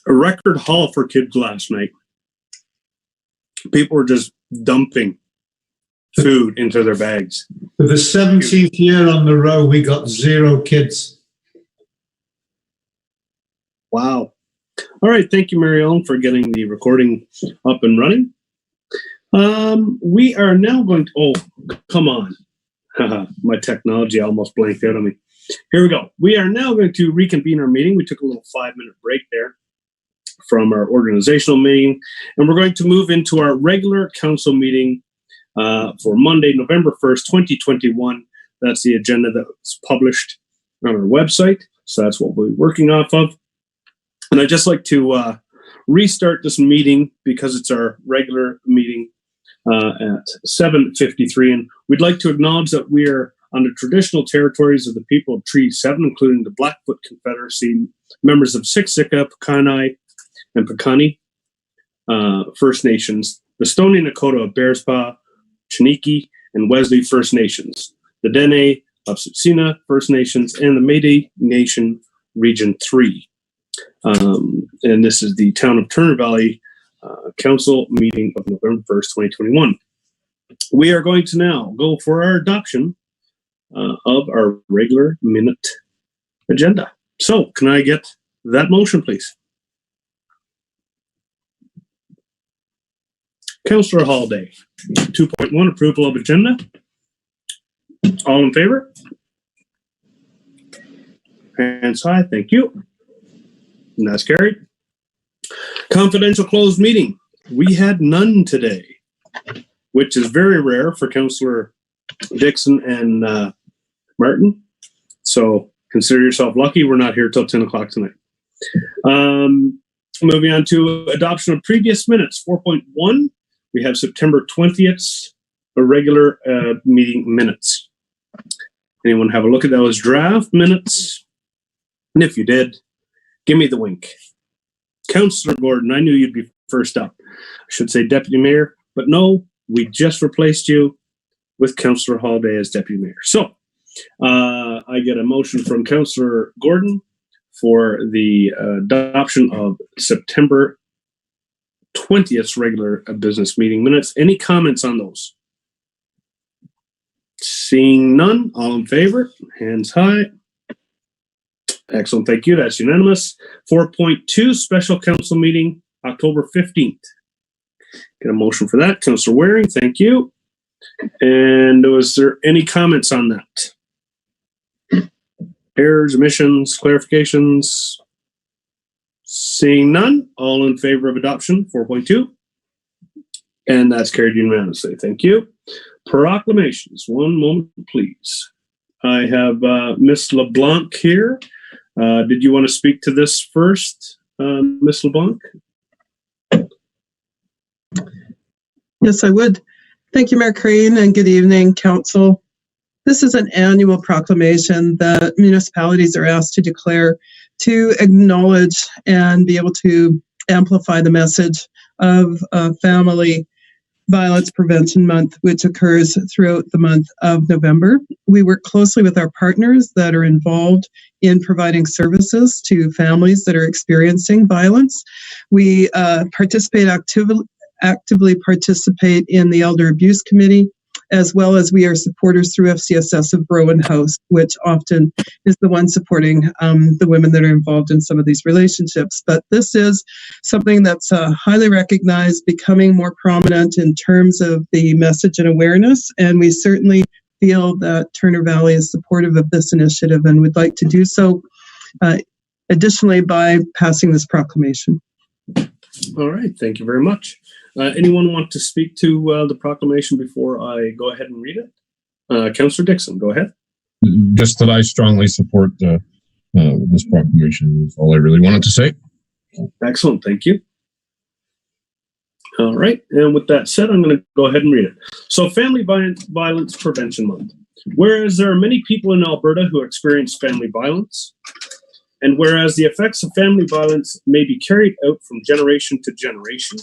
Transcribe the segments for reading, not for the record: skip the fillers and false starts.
a record haul for kids last night. People were just dumping food into their bags. For the 17th year on the row, we got 0 kids. Wow. All right. Thank you, Mary Ellen, for getting the recording up and running. We are now going to, oh, come on. My technology almost blanked out on me. Here we go. We are now going to reconvene our meeting. We took a little 5-minute break there from our organizational meeting, and we're going to move into our regular council meeting for Monday, November 1st, 2021. That's the agenda that was published on our website. So that's what we'll be working off of. And I'd just like to restart this meeting because it's our regular meeting at 7:53. And we'd like to acknowledge that we are on the traditional territories of the people of Treaty 7, including the Blackfoot Confederacy, members of Siksika, Piikani, and Piikani First Nations, the Stoney Nakoda of Bearspaw, Chiniki, and Wesley First Nations, the Dene of Tsuut'ina First Nations, and the Métis Nation Region 3. And this is the Town of Turner Valley Council meeting of November 1st, 2021. We are going to now go for our adoption of our regular minute agenda. So, can I get that motion, please? Councillor Holiday, 2.1, approval of agenda. All in favor? Hands high, thank you. And that's carried. Confidential closed meeting. We had none today, which is very rare for Councillor Dixon and Martin. So consider yourself lucky. We're not here till 10 o'clock tonight. Moving on to adoption of previous minutes. 4.1, we have September 20th, a regular meeting minutes. Anyone have a look at those draft minutes? And if you did, give me the wink. Councillor Gordon, I knew you'd be first up. I should say Deputy Mayor, but no, we just replaced you with Councillor Holiday as Deputy Mayor. So I get a motion from Councillor Gordon for the adoption of September 20th regular business meeting minutes. Any comments on those? Seeing none, all in favor, hands high. Excellent, thank you. That's unanimous. 4.2, special council meeting, October 15th. Get a motion for that. Councillor Waring, thank you. And was there any comments on that? Errors, omissions, clarifications? Seeing none, all in favor of adoption, 4.2. And that's carried unanimously. Thank you. Proclamations. One moment, please. I have Miss LeBlanc here. Did you want to speak to this first, Miss LeBlanc? Yes, I would. Thank you, Mayor Crane, and good evening, Council. This is an annual proclamation that municipalities are asked to declare to acknowledge and be able to amplify the message of Family Violence Prevention Month, which occurs throughout the month of November. We work closely with our partners that are involved in providing services to families that are experiencing violence. We actively participate in the Elder Abuse Committee, as well as we are supporters through FCSS of Rowan House, which often is the one supporting the women that are involved in some of these relationships. But this is something that's highly recognized, becoming more prominent in terms of the message and awareness, and we certainly feel that Turner Valley is supportive of this initiative and would like to do so additionally by passing this proclamation. All right, thank you very much. Anyone want to speak to the proclamation before I go ahead and read it? Councillor Dixon, go ahead. Just that I strongly support this proclamation is all I really wanted to say. Excellent, thank you. All right, and with that said, I'm going to go ahead and read it. So, Family Violence Prevention Month. Whereas there are many people in Alberta who experience family violence, and whereas the effects of family violence may be carried out from generation to generation,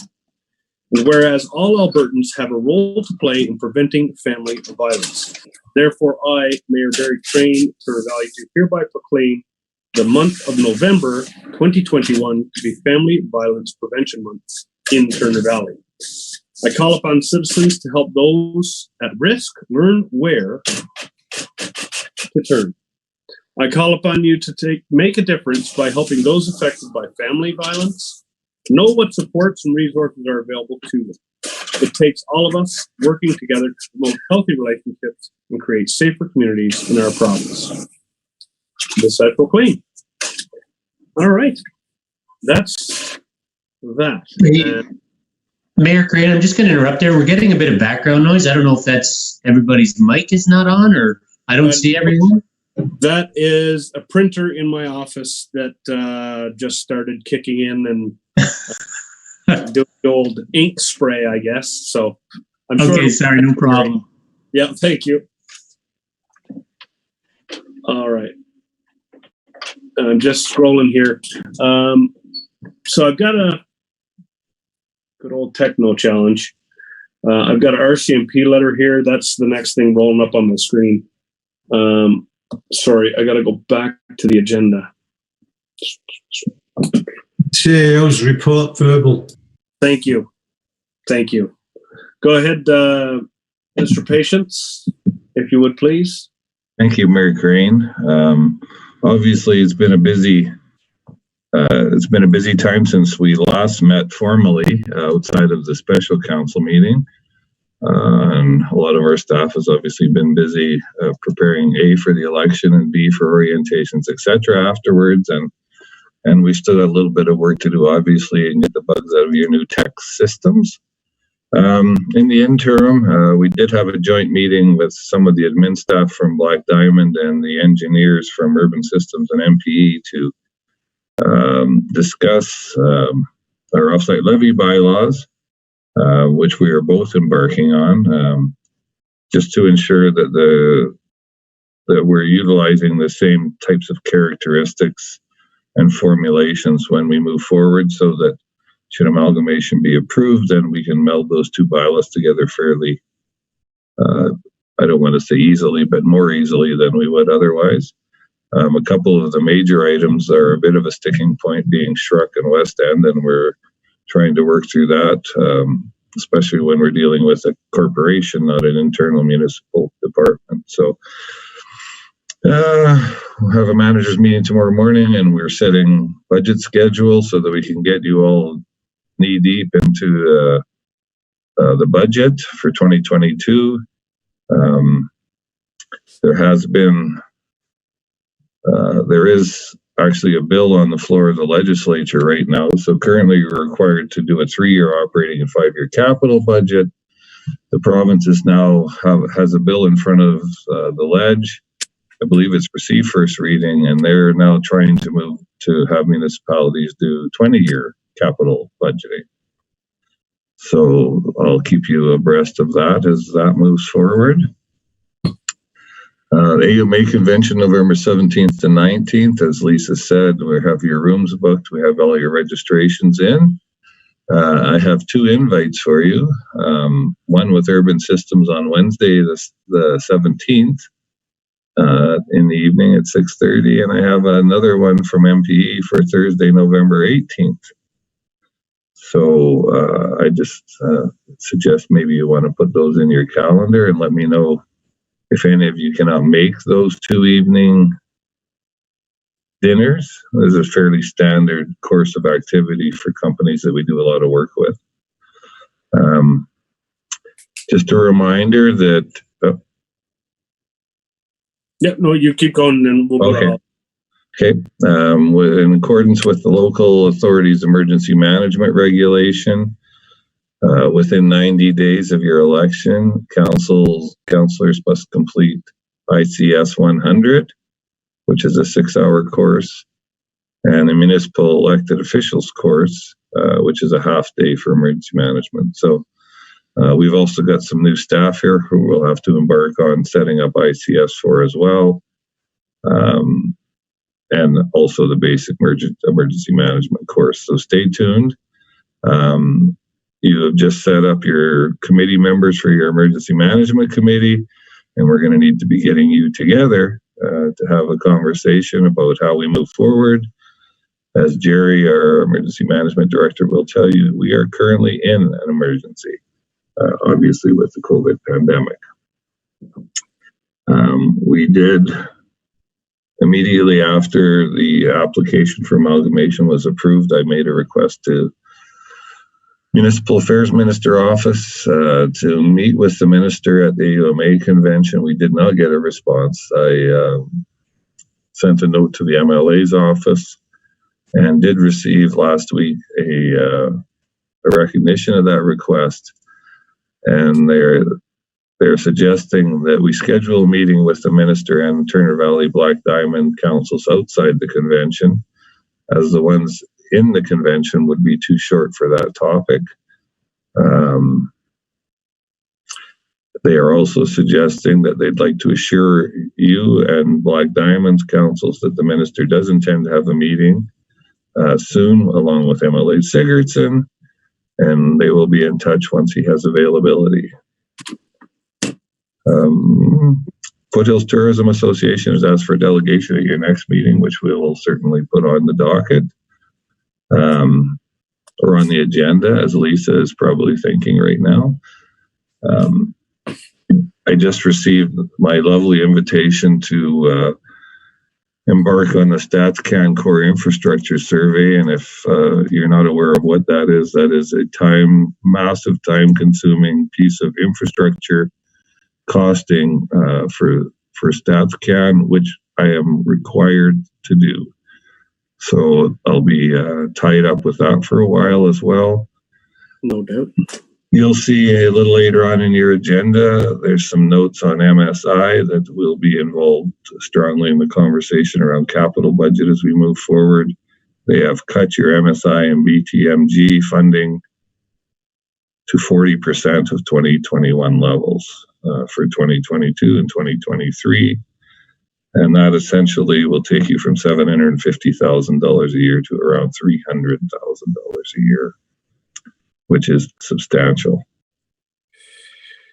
and whereas all Albertans have a role to play in preventing family violence. Therefore, I, Mayor Barry Crane, Turner Valley, do hereby proclaim the month of November 2021 to be Family Violence Prevention Month in Turner Valley. I call upon citizens to help those at risk learn where to turn. I call upon you to make a difference by helping those affected by family violence. Know what supports and resources are available to them. It takes all of us working together to promote healthy relationships and create safer communities in our province. This I proclaim. All right. That's that. Mayor Crane, I'm just going to interrupt there. We're getting a bit of background noise. I don't know if that's everybody's mic is not on, or I don't see everyone. That is a printer in my office that just started kicking in and doing the old ink spray, I guess. So I'm okay, sorry, no problem. Yeah, thank you. All right. I'm just scrolling here. So I've got a good old techno challenge. I've got an Rcmp letter here. That's the next thing rolling up on the screen. Sorry, I got to go back to the agenda. CAO's report verbal. Thank you. Thank you. Go ahead, Mr. Patience, if you would please. Thank you, Mayor Crane. Obviously, it's been a busy time since we last met formally outside of the special council meeting. And a lot of our staff has obviously been busy preparing A, for the election, and B, for orientations, etc. afterwards. And we still got a little bit of work to do, obviously, and get the bugs out of your new tech systems. In the interim, we did have a joint meeting with some of the admin staff from Black Diamond and the engineers from Urban Systems and MPE to discuss our offsite levy bylaws, which we are both embarking on, just to ensure that we're utilizing the same types of characteristics and formulations when we move forward, so that should amalgamation be approved, then we can meld those two bylaws together fairly, I don't want to say easily, but more easily than we would otherwise. A couple of the major items are a bit of a sticking point, being Shruk and West End, and we're trying to work through that, especially when we're dealing with a corporation, not an internal municipal department. So we'll have a managers meeting tomorrow morning, and we're setting budget schedule so that we can get you all knee deep into the budget for 2022. There is actually a bill on the floor of the legislature right now. So currently we're required to do a 3-year operating and 5-year capital budget. The province is now has a bill in front of the ledge. I believe it's received first reading, and they're now trying to move to have municipalities do 20-year capital budgeting. So I'll keep you abreast of that as that moves forward. The AUMA convention, November 17th to 19th, as Lisa said, we have your rooms booked. We have all your registrations in. I have 2 invites for you. One with Urban Systems on Wednesday, the 17th, in the evening at 6:30, and I have another one from MPE for Thursday, November 18th. So I just suggest maybe you want to put those in your calendar and let me know if any of you cannot make those 2 evening dinners. There's a fairly standard course of activity for companies that we do a lot of work with. Just a reminder that... Yep, no, you keep going and we'll go on. Okay. In accordance with the local authority's emergency management regulation, within 90 days of your election, councillors must complete ICS 100, which is a 6-hour course, and a municipal elected officials course, which is a half day for emergency management. So we've also got some new staff here who will have to embark on setting up ICS for as well. And also the basic emergency management course. So stay tuned. You have just set up your committee members for your emergency management committee, and we're going to need to be getting you together to have a conversation about how we move forward. As Jerry, our emergency management director, will tell you, we are currently in an emergency, obviously with the COVID pandemic. We did, immediately after the application for amalgamation was approved, I made a request to Municipal Affairs Minister Office to meet with the minister at the AUMA convention. We did not get a response. I sent a note to the MLA's office and did receive last week a recognition of that request. And they're suggesting that we schedule a meeting with the minister and Turner Valley Black Diamond councils outside the convention, as the ones in the convention would be too short for that topic. They are also suggesting that they'd like to assure you and Black Diamond's councils that the minister does intend to have a meeting soon, along with MLA Sigurdsson, and they will be in touch once he has availability. Foothills Tourism Association has asked for a delegation at your next meeting, which we will certainly put on the docket or on the agenda, as Lisa is probably thinking right now. I just received my lovely invitation to embark on the StatsCan Core Infrastructure Survey, and if you're not aware of what that is a massive time-consuming piece of infrastructure costing for StatsCan, which I am required to do. So I'll be tied up with that for a while as well. No doubt. You'll see a little later on in your agenda, there's some notes on MSI that will be involved strongly in the conversation around capital budget as we move forward. They have cut your MSI and BTMG funding to 40% of 2021 levels for 2022 and 2023. And that essentially will take you from $750,000 a year to around $300,000 a year, which is substantial.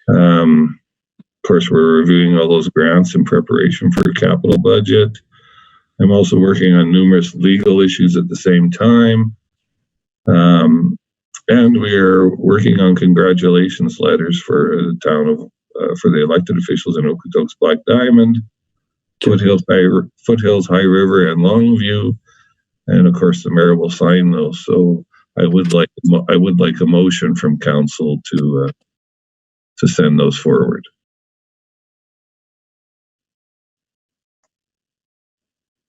Of course, we're reviewing all those grants in preparation for a capital budget. I'm also working on numerous legal issues at the same time. And we are working on congratulations letters for the town of, for the elected officials in Okotoks Black Diamond, Foothills, High River, and Longview. And of course, the mayor will sign those. So I would like a motion from council to send those forward.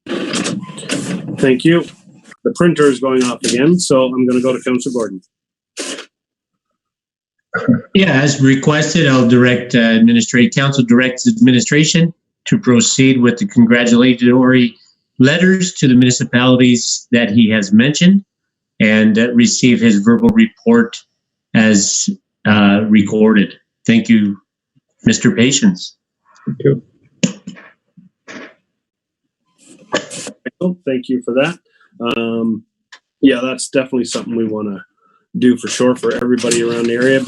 Thank you. The printer is going off again, so I'm going to go to Councillor Gordon. Yeah, as requested, I'll direct council directs administration to proceed with the congratulatory letters to the municipalities that he has mentioned and receive his verbal report as recorded. Thank you, Mr. Patience. Thank you. Thank you for that. Yeah, that's definitely something we want to do for sure for everybody around the area.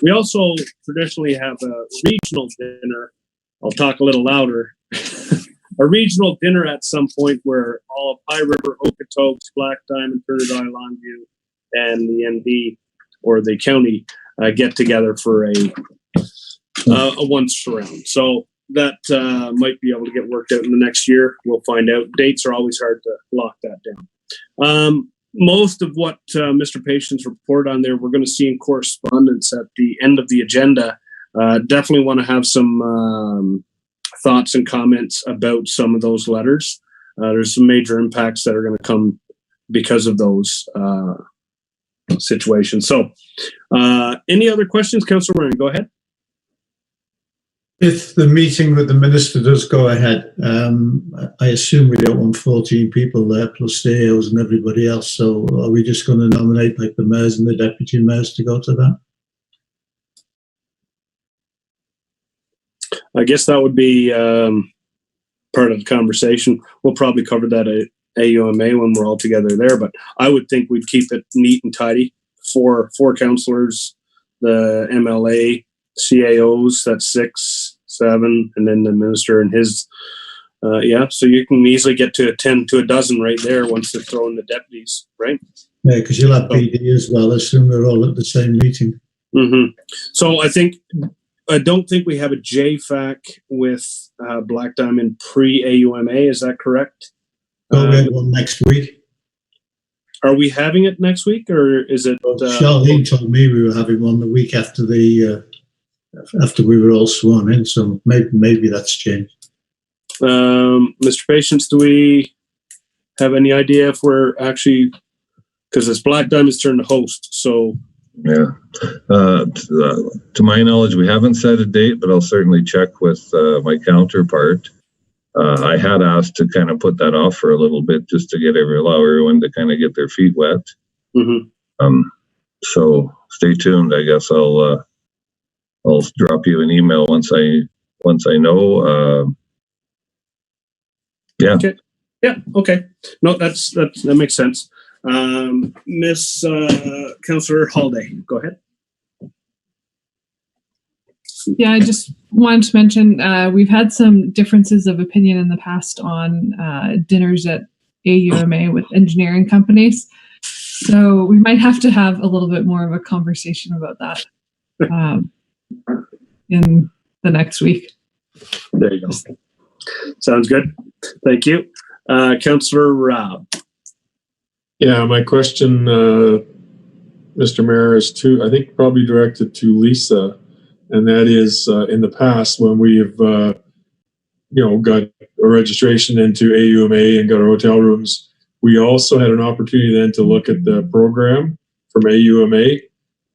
We also traditionally have a regional dinner. I'll talk a little louder. A regional dinner at some point where all of High River, Okotoks, Black Diamond, Turner Valley, Longview, and the ND or the county get together for a once around. So that might be able to get worked out in the next year. We'll find out. Dates are always hard to lock that down. Most of what Mr. Patience reported on there, we're going to see in correspondence at the end of the agenda. Definitely want to have some thoughts and comments about some of those letters. There's some major impacts that are going to come because of those situations. So any other questions, Councillor Ryan? Go ahead. If the meeting with the minister does go ahead, I assume we don't want 14 people there plus the AOs and everybody else. So are we just going to nominate like the mayors and the deputy mayors to go to that? I guess that would be part of the conversation. We'll probably cover that at AUMA when we're all together there, but I would think we'd keep it neat and tidy. Four councillors, the MLA, CAOs, that's 6, 7, and then the minister and his Yeah, so you can easily get to 10 to a dozen right there once they're throwing the deputies, right? Yeah, because you'll have PD as well. I assume they're all at the same meeting. Mm-hmm. So I don't think we have a JFAC with Black Diamond pre-AUMA. Is that correct? Oh, we have one next week. Are we having it next week, or is it? Charlene told me we were having one the week after after we were all sworn in. So maybe that's changed. Mr. Patience, do we have any idea if we're actually, because it's Black Diamond's turn to host, so. Yeah. To my knowledge, we haven't set a date, but I'll certainly check with my counterpart. I had asked to kind of put that off for a little bit just to allow everyone to kind of get their feet wet. Mm-hmm. So stay tuned. I guess I'll drop you an email once I know. Yeah. Okay. Yeah. Okay. No, that makes sense. Miss Councillor Haldane, go ahead. Yeah, I just wanted to mention we've had some differences of opinion in the past on dinners at AUMA with engineering companies. So we might have to have a little bit more of a conversation about that in the next week. There you go. Sounds good. Thank you. Councillor Rob. Yeah, my question, Mr. Mayor, is I think probably directed to Lisa, and that is in the past when we've, got a registration into AUMA and got our hotel rooms, we also had an opportunity then to look at the program from AUMA.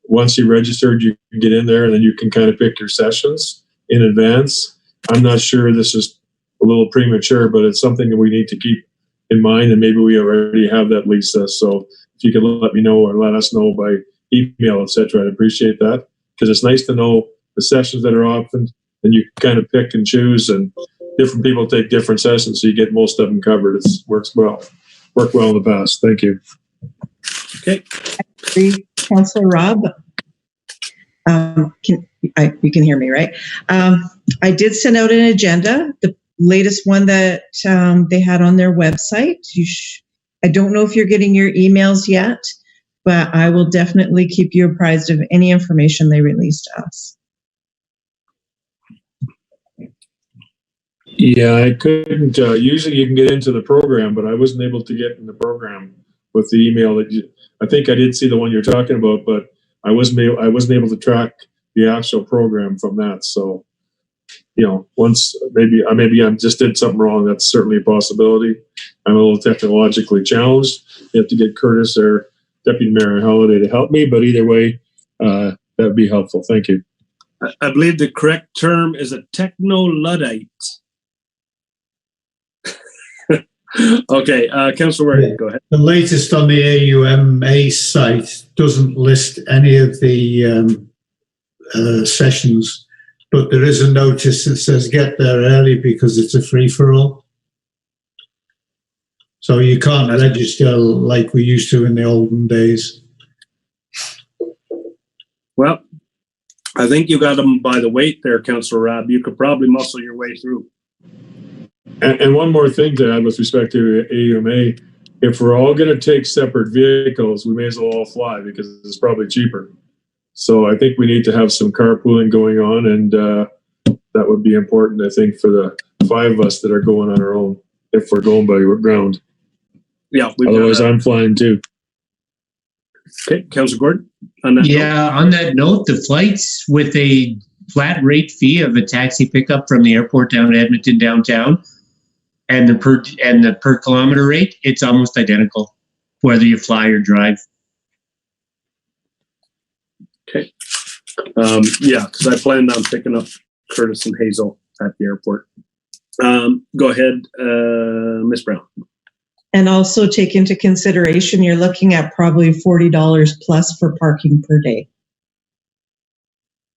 Once you registered, you can get in there and then you can kind of pick your sessions in advance. I'm not sure, this is a little premature, but it's something that we need to keep in mind, and maybe we already have that, Lisa. So if you could let me know or let us know by email, etc., I'd appreciate that, because it's nice to know the sessions that are often, and you can kind of pick and choose, and different people take different sessions, so you get most of them covered. It worked well in the past. Thank you. Okay. Councillor Rob, you can hear me, right? I did send out an agenda, the latest one that they had on their website. I don't know if you're getting your emails yet, but I will definitely keep you apprised of any information they release to us. Yeah, I couldn't. Usually you can get into the program, but I wasn't able to get in the program with the email that I think I did see the one you're talking about, but I wasn't able to track the actual program from that. So, once maybe I just did something wrong. That's certainly a possibility. I'm a little technologically challenged. You have to get Curtis or Deputy Mayor Halliday to help me, but either way, that would be helpful. Thank you. I believe the correct term is a techno-Luddite. Okay, Councillor Ward, go ahead. The latest on the AUMA site doesn't list any of the sessions, but there is a notice that says get there early because it's a free-for-all. So you can't register like we used to in the olden days. Well, I think you got them by the weight there, Councillor Rob. You could probably muscle your way through. And one more thing to add with respect to AUMA, if we're all going to take separate vehicles, we may as well all fly because it's probably cheaper. So I think we need to have some carpooling going on, and that would be important, I think, for the 5 of us that are going on our own, if we're going by ground. Yeah. Otherwise, I'm flying too. Okay, Councillor Gordon. On that note, the flights with a flat rate fee of a taxi pickup from the airport down to Edmonton downtown, and the per kilometer rate, it's almost identical, whether you fly or drive. Okay. Yeah, because I planned on picking up Curtis and Hazel at the airport. Go ahead, Ms. Brown. And also take into consideration, you're looking at probably $40 plus for parking per day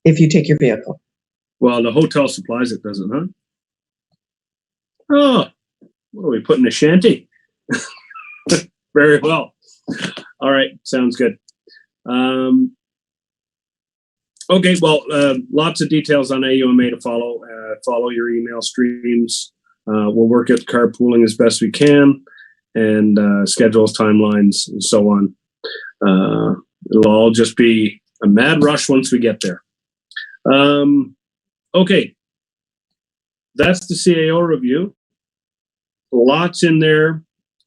if you take your vehicle. Well, the hotel supplies it, doesn't, huh? Oh, what are we putting a shanty? Very well. All right, sounds good. Okay, well, lots of details on AUMA to follow. Follow your email streams. We'll work at carpooling as best we can and schedules, timelines, and so on. It'll all just be a mad rush once we get there. Okay. That's the CAO review. Lots in there.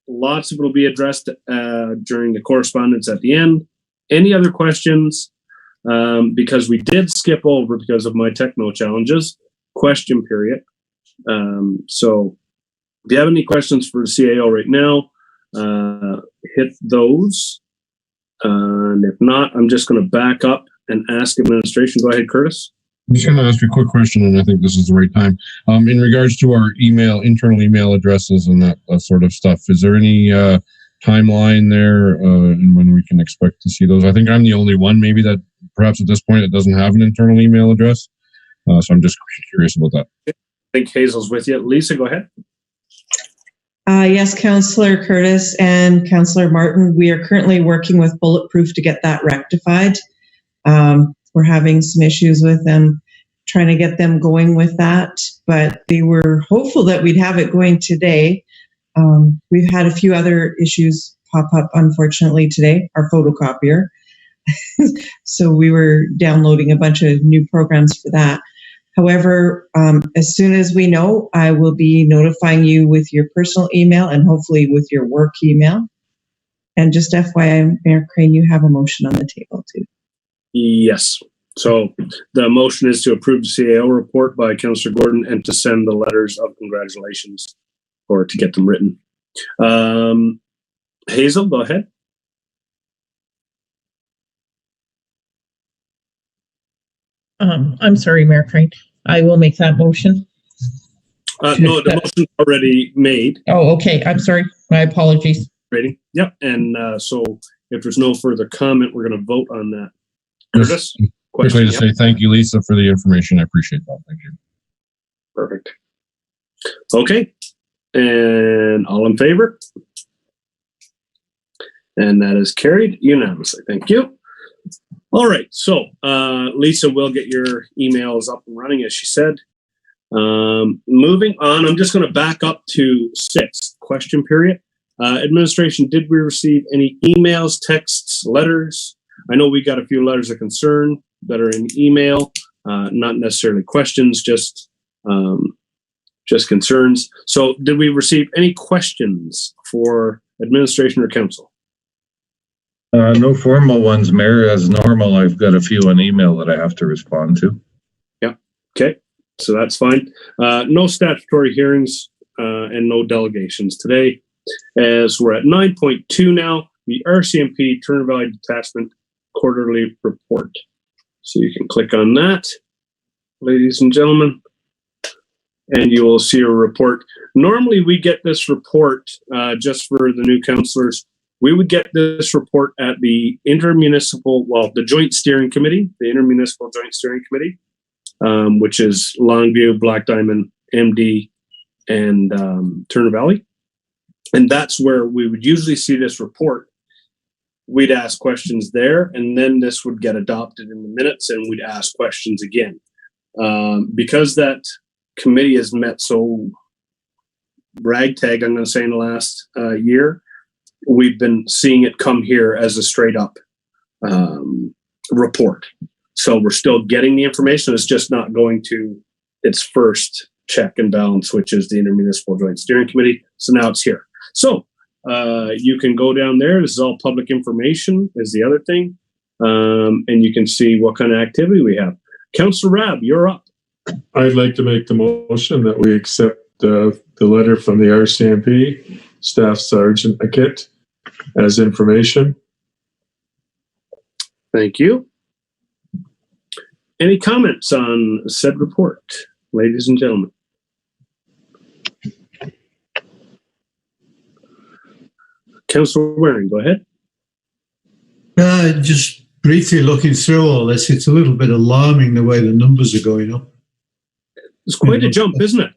Lots of it will be addressed during the correspondence at the end. Any other questions? Because we did skip over, because of my techno challenges, question period. So if you have any questions for the CAO right now, hit those. And if not, I'm just going to back up and ask administration. Go ahead, Curtis. I'm just going to ask you a quick question, and I think this is the right time. In regards to our internal email addresses and that sort of stuff, is there any timeline there and when we can expect to see those? I think I'm the only one, maybe, that perhaps at this point it doesn't have an internal email address. So I'm just curious about that. I think Hazel's with you. Lisa, go ahead. Yes, Councillor Curtis and Councillor Martin, we are currently working with Bulletproof to get that rectified. We're having some issues with them, trying to get them going with that, but they were hopeful that we'd have it going today. We've had a few other issues pop up, unfortunately, today, our photocopier. So we were downloading a bunch of new programs for that. However, as soon as we know, I will be notifying you with your personal email and hopefully with your work email. And just FYI, Mayor Crane, you have a motion on the table too. Yes. So the motion is to approve the CAO report by Councillor Gordon and to send the letters of congratulations, or to get them written. Hazel, go ahead. I'm sorry, Mayor Crane. I will make that motion. No, the motion's already made. Oh, okay. I'm sorry. My apologies. Ready? Yep. And so if there's no further comment, we're going to vote on that. Curtis? Quickly to say thank you, Lisa, for the information. I appreciate that. Thank you. Perfect. Okay. And all in favor? And that is carried unanimously. Thank you. All right. So Lisa will get your emails up and running, as she said. Moving on, I'm just going to back up to 6, question period. Administration, did we receive any emails, texts, letters? I know we got a few letters of concern that are in email, not necessarily questions, just concerns. So did we receive any questions for administration or council? No formal ones, Mayor. As normal, I've got a few on email that I have to respond to. Yeah. Okay. So that's fine. No statutory hearings and no delegations today. As we're at 9.2 now, the Rcmp Turner Valley Detachment quarterly report. So you can click on that, ladies and gentlemen, and you will see a report. Normally we get this report just for the new councillors. We would get this report at the the Joint Steering Committee, the Intermunicipal Joint Steering Committee, which is Longview, Black Diamond, MD, and Turner Valley. And that's where we would usually see this report. We'd ask questions there, and then this would get adopted in the minutes, and we'd ask questions again. Because that committee has met so ragtag, I'm going to say, in the last year, we've been seeing it come here as a straight up report. So we're still getting the information. It's just not going to its first check and balance, which is the Intermunicipal Joint Steering Committee. So now it's here. So you can go down there. This is all public information is the other thing. And you can see what kind of activity we have. Councillor Rabb, you're up. I'd like to make the motion that we accept the letter from the RCMP Staff Sergeant Akit as information. Thank you. Any comments on said report, ladies and gentlemen? Councillor Waring, go ahead. Just briefly looking through all this, it's a little bit alarming the way the numbers are going up. It's quite a jump, isn't it?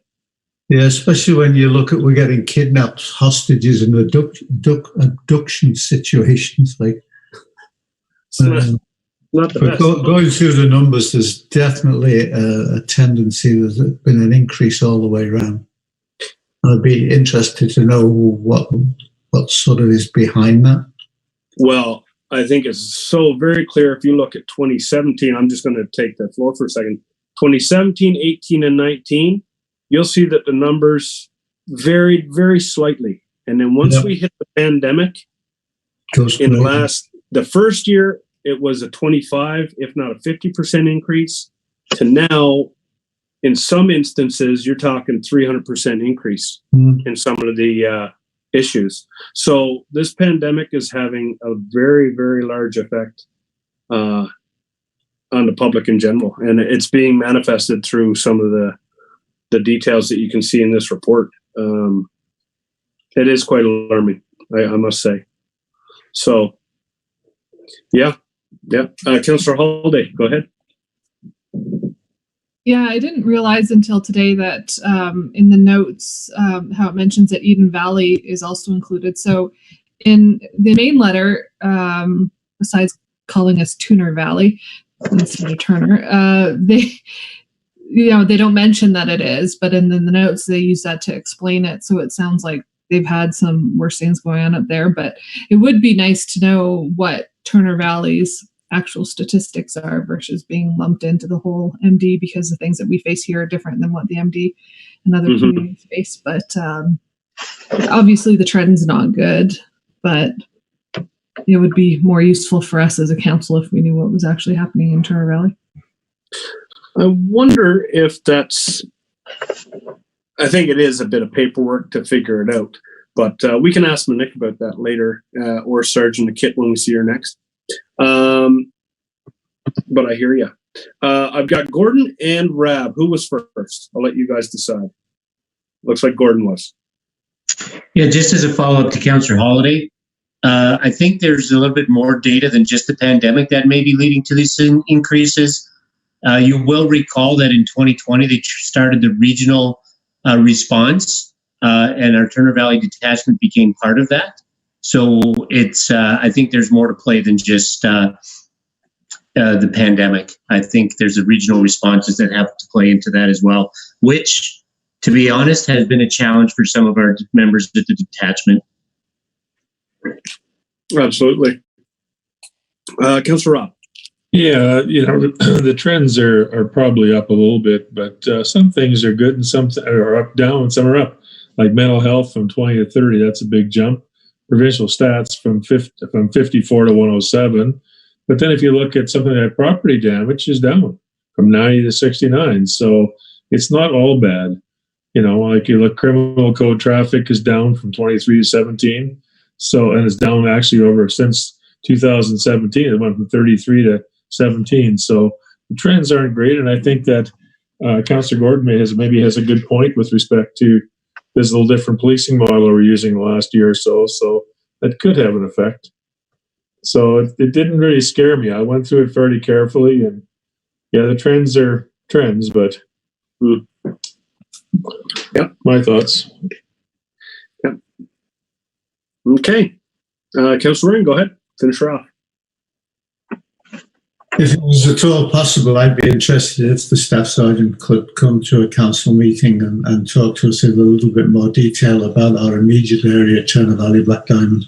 Yeah, especially when you look at we're getting kidnapped, hostages, and abduction situations. Like, not the best. Going through the numbers, there's definitely a tendency. There's been an increase all the way around. I'd be interested to know what sort of is behind that. Well, I think it's so very clear. If you look at 2017, I'm just going to take the floor for a second. 2017, 18, and 19, you'll see that the numbers varied very slightly. And then once we hit the pandemic, the first year, it was a 25, if not a 50% increase, to now, in some instances, you're talking 300% increase in some of the issues. So this pandemic is having a very, very large effect on the public in general. And it's being manifested through some of the details that you can see in this report. It is quite alarming, I must say. So, yeah. Councillor Holiday, go ahead. Yeah, I didn't realize until today that in the notes how it mentions that Eden Valley is also included. So in the main letter, besides calling us Tuner Valley instead of Turner, they don't mention that it is, but in the notes they use that to explain it. So it sounds like they've had some worse things going on up there. But it would be nice to know what Turner Valley's actual statistics are versus being lumped into the whole MD, because the things that we face here are different than what the MD and other communities face. But obviously the trend's not good, but it would be more useful for us as a council if we knew what was actually happening in Turner Valley. I wonder if I think it is a bit of paperwork to figure it out, but we can ask Monique about that later, or Sergeant Kit when we see her next. But I hear you. I've got Gordon and Rab. Who was first? I'll let you guys decide. Looks like Gordon was. Yeah, just as a follow-up to Councillor Holiday, I think there's a little bit more data than just the pandemic that may be leading to these increases. You will recall that in 2020, they started the regional response, and our Turner Valley Detachment became part of that. So it's, I think there's more to play than just the pandemic. I think there's a regional responses that have to play into that as well, which, to be honest, has been a challenge for some of our members of the detachment. Absolutely. Councillor Rob. Yeah, the trends are probably up a little bit, but some things are good and some are up, down, and some are up. Like mental health from 20 to 30, that's a big jump. Provincial stats from 54 to 107. But then if you look at something like property damage is down from 90 to 69. So it's not all bad. Like you look, criminal code traffic is down from 23 to 17. So, and it's down actually over since 2017. It went from 33 to 17. So the trends aren't great. And I think that Councillor Gordon maybe has a good point with respect to this little different policing model we're using the last year or so. So that could have an effect. So it didn't really scare me. I went through it fairly carefully, and yeah, the trends are trends, but yeah, my thoughts. Yeah. Okay. Councillor Ring, go ahead. Finish her off. If it was at all possible, I'd be interested if the staff sergeant could come to a council meeting and talk to us in a little bit more detail about our immediate area, Turner Valley, Black Diamond.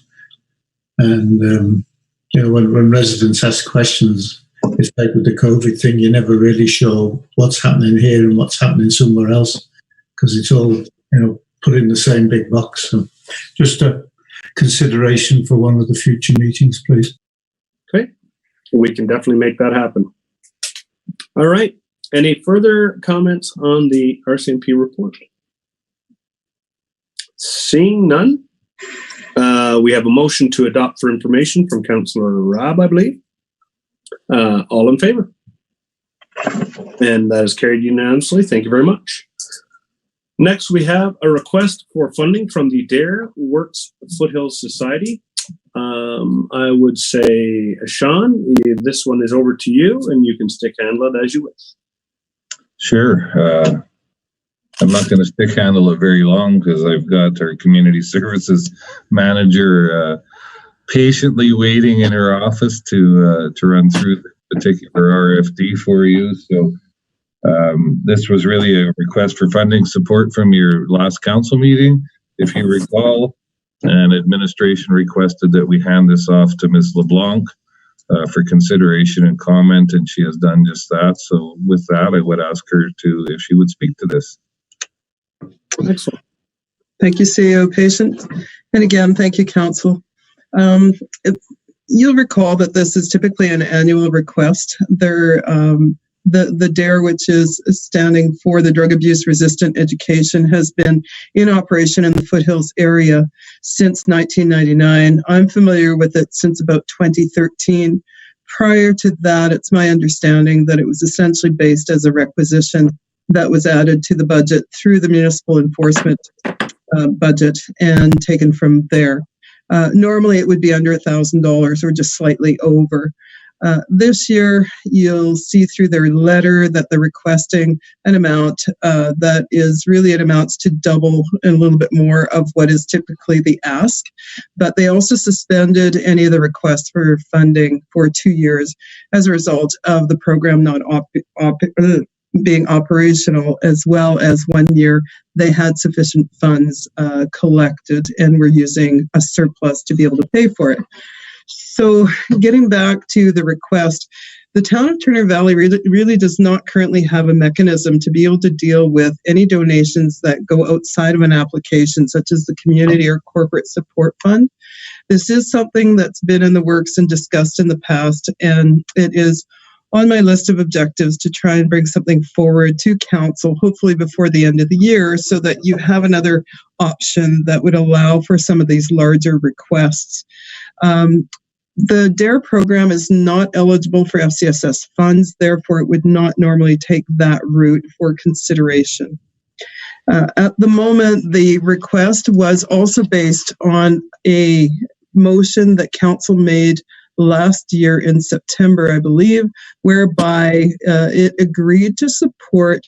And, when residents ask questions, it's like with the COVID thing, you're never really sure what's happening here and what's happening somewhere else, because it's all, put in the same big box. So just a consideration for one of the future meetings, please. Okay. We can definitely make that happen. All right. Any further comments on the Rcmp report? Seeing none, we have a motion to adopt for information from Councillor Rob, I believe. All in favor? And that is carried unanimously. Thank you very much. Next, we have a request for funding from the D.A.R.E Works Foothills Society. I would say, Sean, this one is over to you, and you can stick handle it as you wish. Sure. I'm not going to stick handle it very long because I've got our community services manager patiently waiting in her office to run through the particular RFD for you. So This was really a request for funding support from your last council meeting, if you recall, and administration requested that we hand this off to Ms. LeBlanc for consideration and comment, and she has done just that. So with that, I would ask her if she would speak to this. Excellent. Thank you, CEO Patient. And again, thank you, Council. You'll recall that this is typically an annual request. The D.A.R.E, which is standing for the Drug Abuse Resistant Education, has been in operation in the Foothills area since 1999. I'm familiar with it since about 2013. Prior to that, it's my understanding that it was essentially based as a requisition that was added to the budget through the municipal enforcement budget and taken from there. Normally, it would be under $1,000 or just slightly over. This year, you'll see through their letter that they're requesting an amount that is really, it amounts to double and a little bit more of what is typically the ask. But they also suspended any of the requests for funding for 2 years as a result of the program not being operational, as well as 1 year they had sufficient funds collected and were using a surplus to be able to pay for it. So getting back to the request, the town of Turner Valley really does not currently have a mechanism to be able to deal with any donations that go outside of an application, such as the community or corporate support fund. This is something that's been in the works and discussed in the past, and it is on my list of objectives to try and bring something forward to council, hopefully before the end of the year, so that you have another option that would allow for some of these larger requests. The D.A.R.E program is not eligible for FCSS funds, therefore it would not normally take that route for consideration. At the moment, the request was also based on a motion that council made last year in September, I believe, whereby it agreed to support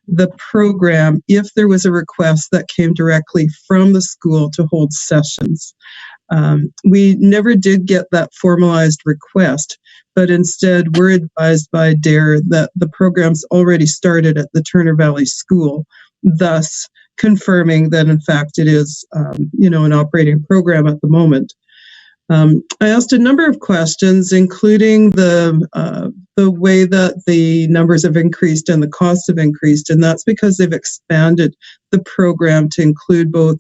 the program if there was a request that came directly from the school to hold sessions. We never did get that formalized request, but instead we're advised by D.A.R.E that the program's already started at the Turner Valley School, thus confirming that in fact it is, an operating program at the moment. I asked a number of questions, including the way that the numbers have increased and the costs have increased, and that's because they've expanded the program to include both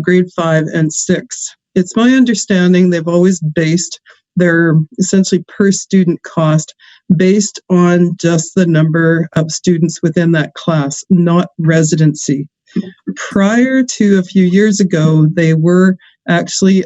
grade 5 and 6. It's my understanding they've always based their essentially per student cost based on just the number of students within that class, not residency. Prior to a few years ago, they were actually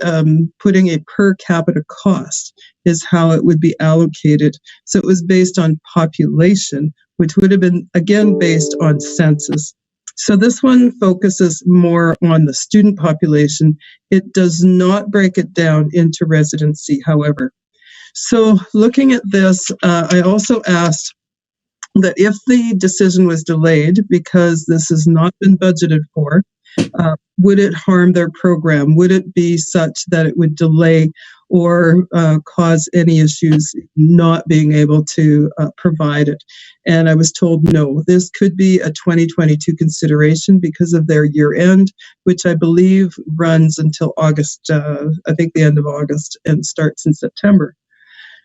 putting a per capita cost is how it would be allocated. So it was based on population, which would have been, again, based on census. So this one focuses more on the student population. It does not break it down into residency, however. So looking at this, I also asked that if the decision was delayed because this has not been budgeted for, would it harm their program? Would it be such that it would delay or cause any issues not being able to provide it? And I was told no. This could be a 2022 consideration because of their year end, which I believe runs until August, I think the end of August, and starts in September.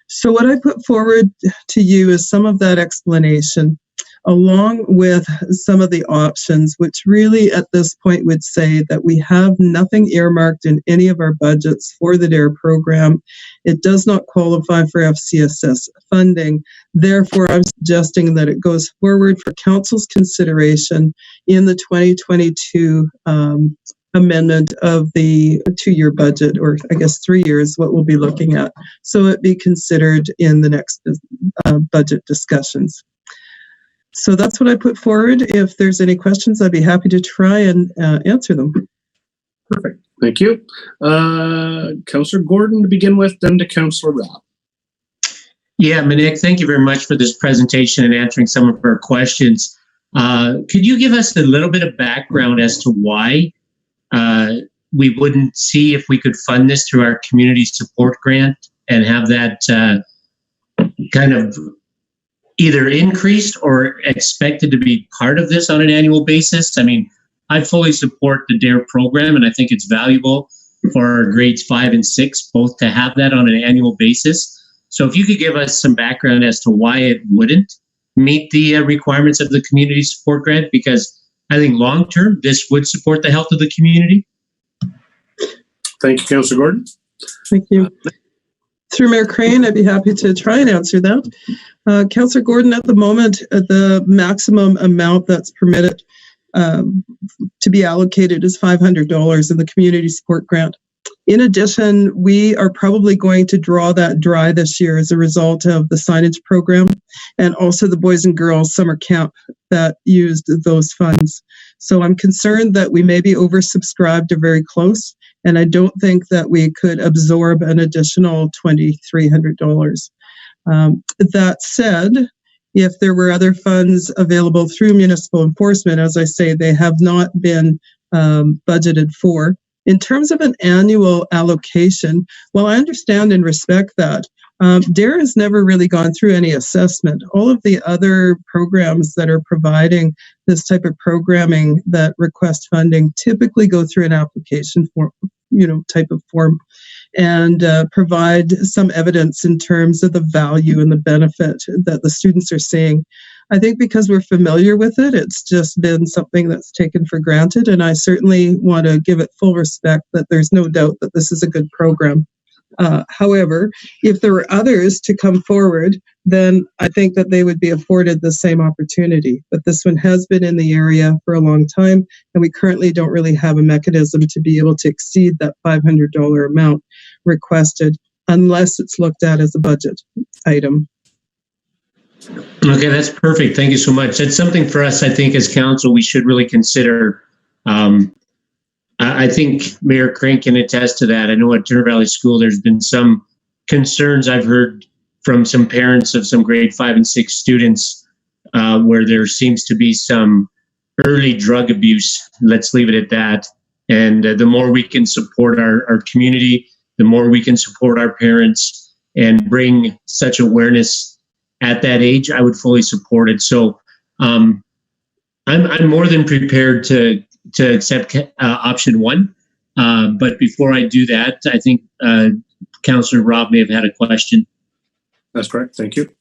So what I put forward to you is some of that explanation, along with some of the options, which really at this point would say that we have nothing earmarked in any of our budgets for the D.A.R.E program. It does not qualify for FCSS funding. Therefore, I'm suggesting that it goes forward for council's consideration in the 2022 amendment of the 2-year budget, or I guess 3 years, what we'll be looking at. So it be considered in the next budget discussions. So that's what I put forward. If there's any questions, I'd be happy to try and answer them. Perfect. Thank you. Councillor Gordon to begin with, then to Councillor Robb. Yeah, Monique, thank you very much for this presentation and answering some of our questions. Could you give us a little bit of background as to why we wouldn't see if we could fund this through our community support grant and have that kind of either increased or expected to be part of this on an annual basis. I mean, I fully support the D.A.R.E program, and I think it's valuable for grades 5 and 6 both to have that on an annual basis. So if you could give us some background as to why it wouldn't meet the requirements of the community support grant, because I think long term this would support the health of the community. Thank you, Councillor Gordon. Thank you. Through Mayor Crane, I'd be happy to try and answer that. Councillor Gordon, at the moment, the maximum amount that's permitted to be allocated is $500 in the community support grant. In addition, we are probably going to draw that dry this year as a result of the signage program and also the Boys and Girls Summer Camp that used those funds. So I'm concerned that we may be oversubscribed or very close, and I don't think that we could absorb an additional $2,300. That said, if there were other funds available through municipal enforcement, as I say, they have not been budgeted for. In terms of an annual allocation, well, I understand and respect that. D.A.R.E has never really gone through any assessment. All of the other programs that are providing this type of programming that request funding typically go through an application form, type of form, and provide some evidence in terms of the value and the benefit that the students are seeing. I think because we're familiar with it, it's just been something that's taken for granted, and I certainly want to give it full respect that there's no doubt that this is a good program. However, if there were others to come forward, then I think that they would be afforded the same opportunity. But this one has been in the area for a long time, and we currently don't really have a mechanism to be able to exceed that $500 amount requested unless it's looked at as a budget item. Okay, that's perfect. Thank you so much. That's something for us, I think, as council, we should really consider. I think Mayor Crane can attest to that. I know at Turner Valley School, there's been some concerns I've heard from some parents of some grade 5 and 6 students where there seems to be some early drug abuse. Let's leave it at that. And the more we can support our community, the more we can support our parents and bring such awareness at that age, I would fully support it. So I'm more than prepared to accept option 1. But before I do that, I think Councillor Rob may have had a question. That's correct. Thank you.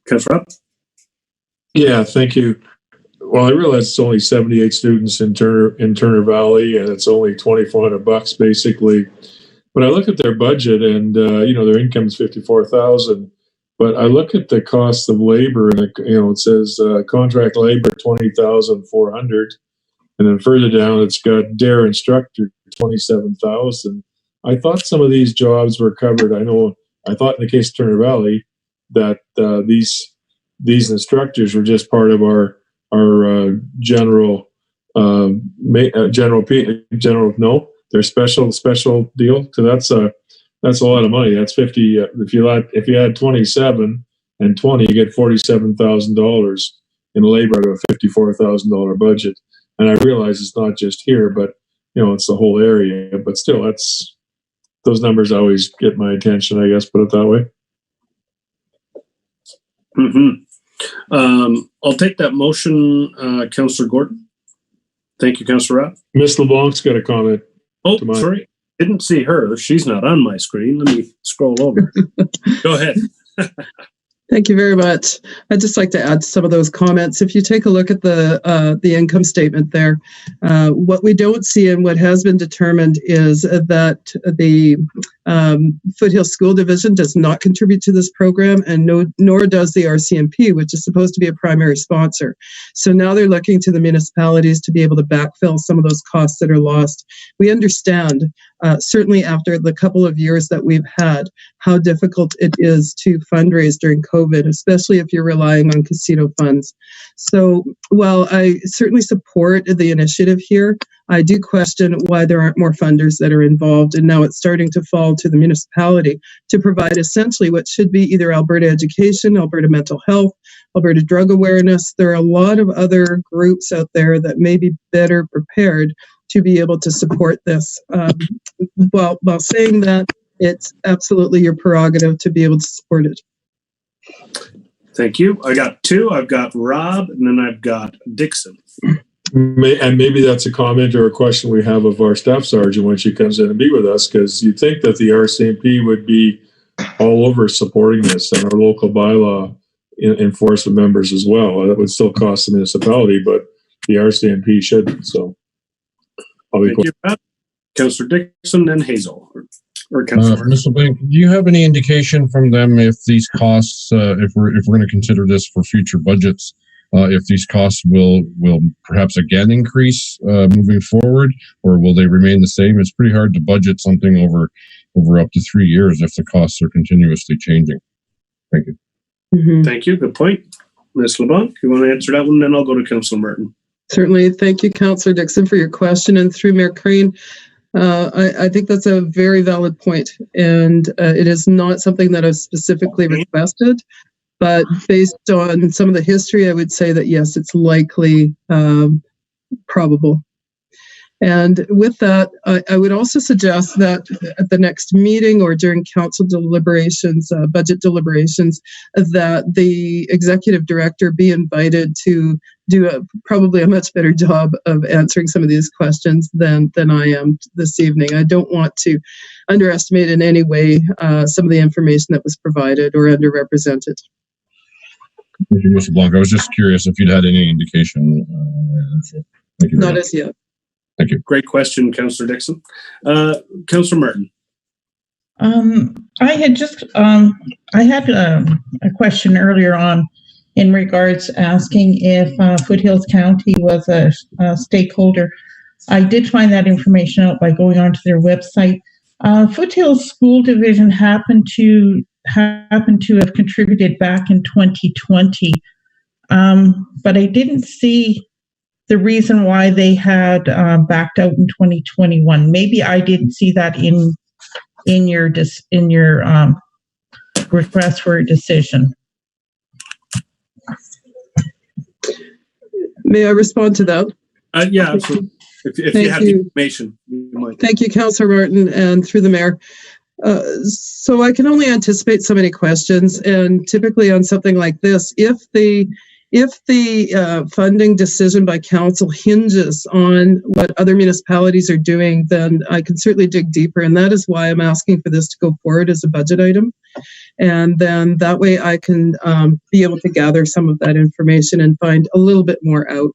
Councillor Rob? Yeah, thank you. Well, I realize it's only 78 students in Turner Valley, and it's only $2,400 basically. But I look at their budget, and their income is $54,000. But I look at the cost of labor, and it says contract labor $20,400, and then further down it's got D.A.R.E instructor $27,000. I thought some of these jobs were covered. I thought in the case of Turner Valley that these instructors were just part of our general. No, they're special deal. So that's a lot of money. That's 50. If you add 27 and 20, you get $47,000 in labor out of a $54,000 budget. And I realize it's not just here, but it's the whole area. But still, those numbers always get my attention, I guess, put it that way. I'll take that motion, Councillor Gordon. Thank you, Councillor Rob. Miss LeBlanc's got a comment. Oh, sorry. Didn't see her. She's not on my screen. Let me scroll over. Go ahead. Thank you very much. I'd just like to add some of those comments. If you take a look at the income statement there, what we don't see and what has been determined is that the Foothills School Division does not contribute to this program, and nor does the Rcmp, which is supposed to be a primary sponsor. So now they're looking to the municipalities to be able to backfill some of those costs that are lost. We understand, certainly after the couple of years that we've had, how difficult it is to fundraise during COVID, especially if you're relying on casino funds. So while I certainly support the initiative here, I do question why there aren't more funders that are involved, and now it's starting to fall to the municipality to provide essentially what should be either Alberta Education, Alberta Mental Health, Alberta Drug Awareness. There are a lot of other groups out there that may be better prepared to be able to support this. While saying that, it's absolutely your prerogative to be able to support it. Thank you. I got two. I've got Rob, and then I've got Dixon. And maybe that's a comment or a question we have of our staff sergeant when she comes in and be with us, because you'd think that the Rcmp would be all over supporting this, and our local bylaw enforcement members as well. That would still cost the municipality, but the Rcmp shouldn't. So I'll be Thank you, Rob. Councillor Dixon, then Hazel. Or Councillor Mr. Bank, do you have any indication from them if these costs, if we're going to consider this for future budgets, if these costs will perhaps again increase moving forward, or will they remain the same? It's pretty hard to budget something over up to 3 years if the costs are continuously changing. Thank you. Mhm. Thank you. Good point. Ms. LeBlanc, you want to answer that one? Then I'll go to Councillor Martin. Certainly. Thank you, Councillor Dixon, for your question. And through Mayor Crane, I think that's a very valid point. And it is not something that I've specifically requested, but based on some of the history, I would say that yes, it's likely probable. And with that, I would also suggest that at the next meeting or during council deliberations, budget deliberations, that the executive director be invited to do probably a much better job of answering some of these questions than I am this evening. I don't want to underestimate in any way some of the information that was provided or underrepresented. Thank you, Mr. Blanc. I was just curious if you'd had any indication. Thank you. Not as yet. Thank you. Great question, Councillor Dixon. Councillor Martin. I had just, I had a question earlier on in regards asking if Foothills County was a stakeholder. I did find that information out by going onto their website. Foothills School Division happened to have contributed back in 2020, but I didn't see the reason why they had backed out in 2021. Maybe I didn't see that in your request for a decision. May I respond to that? Yeah, absolutely. If you have the information, you might. Thank you, Councillor Martin, and through the mayor. So I can only anticipate so many questions, and typically on something like this, if the funding decision by council hinges on what other municipalities are doing, then I can certainly dig deeper, and that is why I'm asking for this to go forward as a budget item. And then that way I can be able to gather some of that information and find a little bit more out.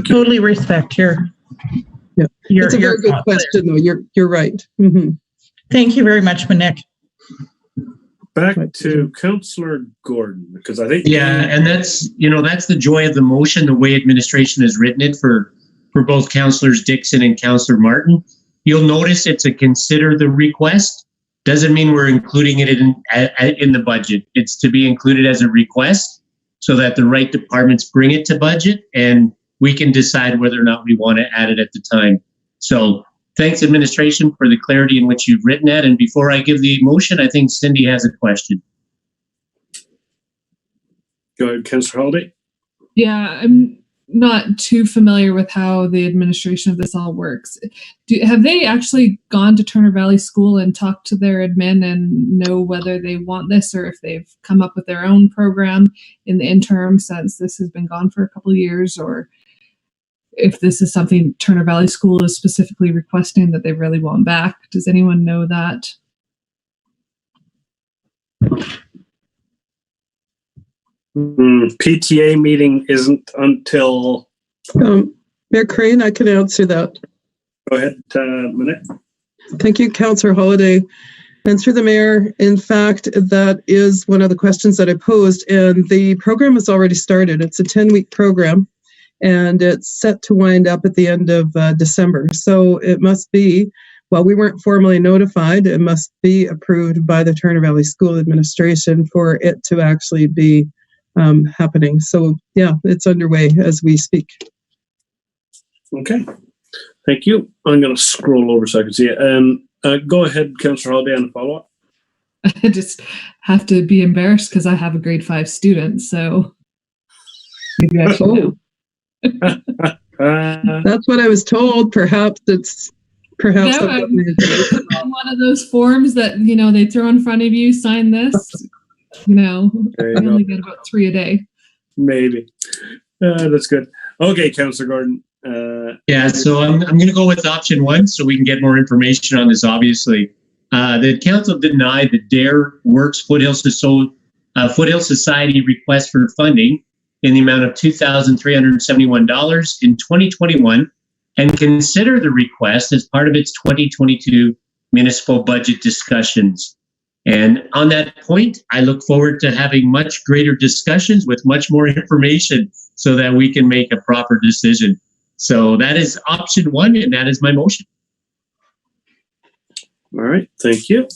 Totally respect your. Yeah, it's a very good question, though. You're right. Mm-hmm. Thank you very much, Monique. Back to Councillor Gordon, because I think and that's the joy of the motion, the way administration has written it for both Councillors Dixon and Councillor Martin. You'll notice it's a consider the request. Doesn't mean we're including it in the budget. It's to be included as a request so that the right departments bring it to budget and we can decide whether or not we want to add it at the time. So thanks, administration, for the clarity in which you've written that. And before I give the motion, I think Cindy has a question. Go ahead, Councillor Holiday. Yeah, I'm not too familiar with how the administration of this all works. Have they actually gone to Turner Valley School and talked to their admin and know whether they want this, or if they've come up with their own program in the interim since this has been gone for a couple of years, or if this is something Turner Valley School is specifically requesting that they really want back? Does anyone know that? PTA meeting isn't until... Mayor Crane, I can answer that. Go ahead, Minette. Thank you, Councillor Holiday. And through the mayor, in fact, that is one of the questions that I posed, and the program has already started. It's a 10-week program, and it's set to wind up at the end of December. So it must be, while we weren't formally notified, it must be approved by the Turner Valley School Administration for it to actually be happening. So yeah, it's underway as we speak. Okay, thank you. I'm going to scroll over so I can see it. Go ahead, Councillor Holiday, on the follow-up. I just have to be embarrassed because I have a grade 5 student, so maybe I should know. That's what I was told. Perhaps it's one of those forms that they throw in front of you. Sign this. You know, There we you only go. get about 3 a day. Maybe. That's good. Okay, Councillor Gordon. Yeah, so I'm going to go with option one so we can get more information on this, obviously. The council denied the D.A.R.E Works Foothills Society request for funding in the amount of $2,371 in 2021 and consider the request as part of its 2022 municipal budget discussions. And on that point, I look forward to having much greater discussions with much more information so that we can make a proper decision. So that is option one, and that is my motion. All right, thank you.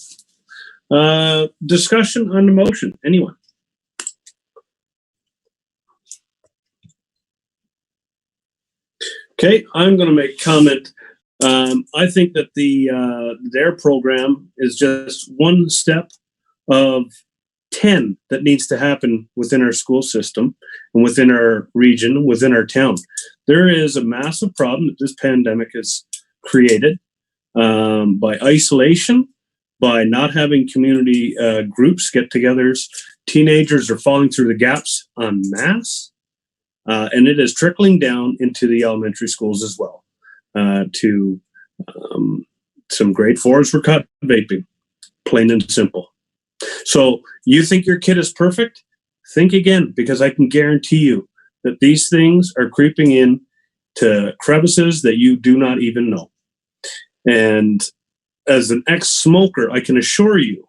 Discussion on the motion. Anyone? Okay, I'm going to make a comment. I think that the D.A.R.E program is just one step of 10 that needs to happen within our school system and within our region, within our town. There is a massive problem that this pandemic has created by isolation, by not having community groups, get-togethers. Teenagers are falling through the gaps en masse, and it is trickling down into the elementary schools as well. To some grade 4s were caught vaping, plain and simple. So you think your kid is perfect? Think again, because I can guarantee you that these things are creeping in to crevices that you do not even know. And as an ex-smoker, I can assure you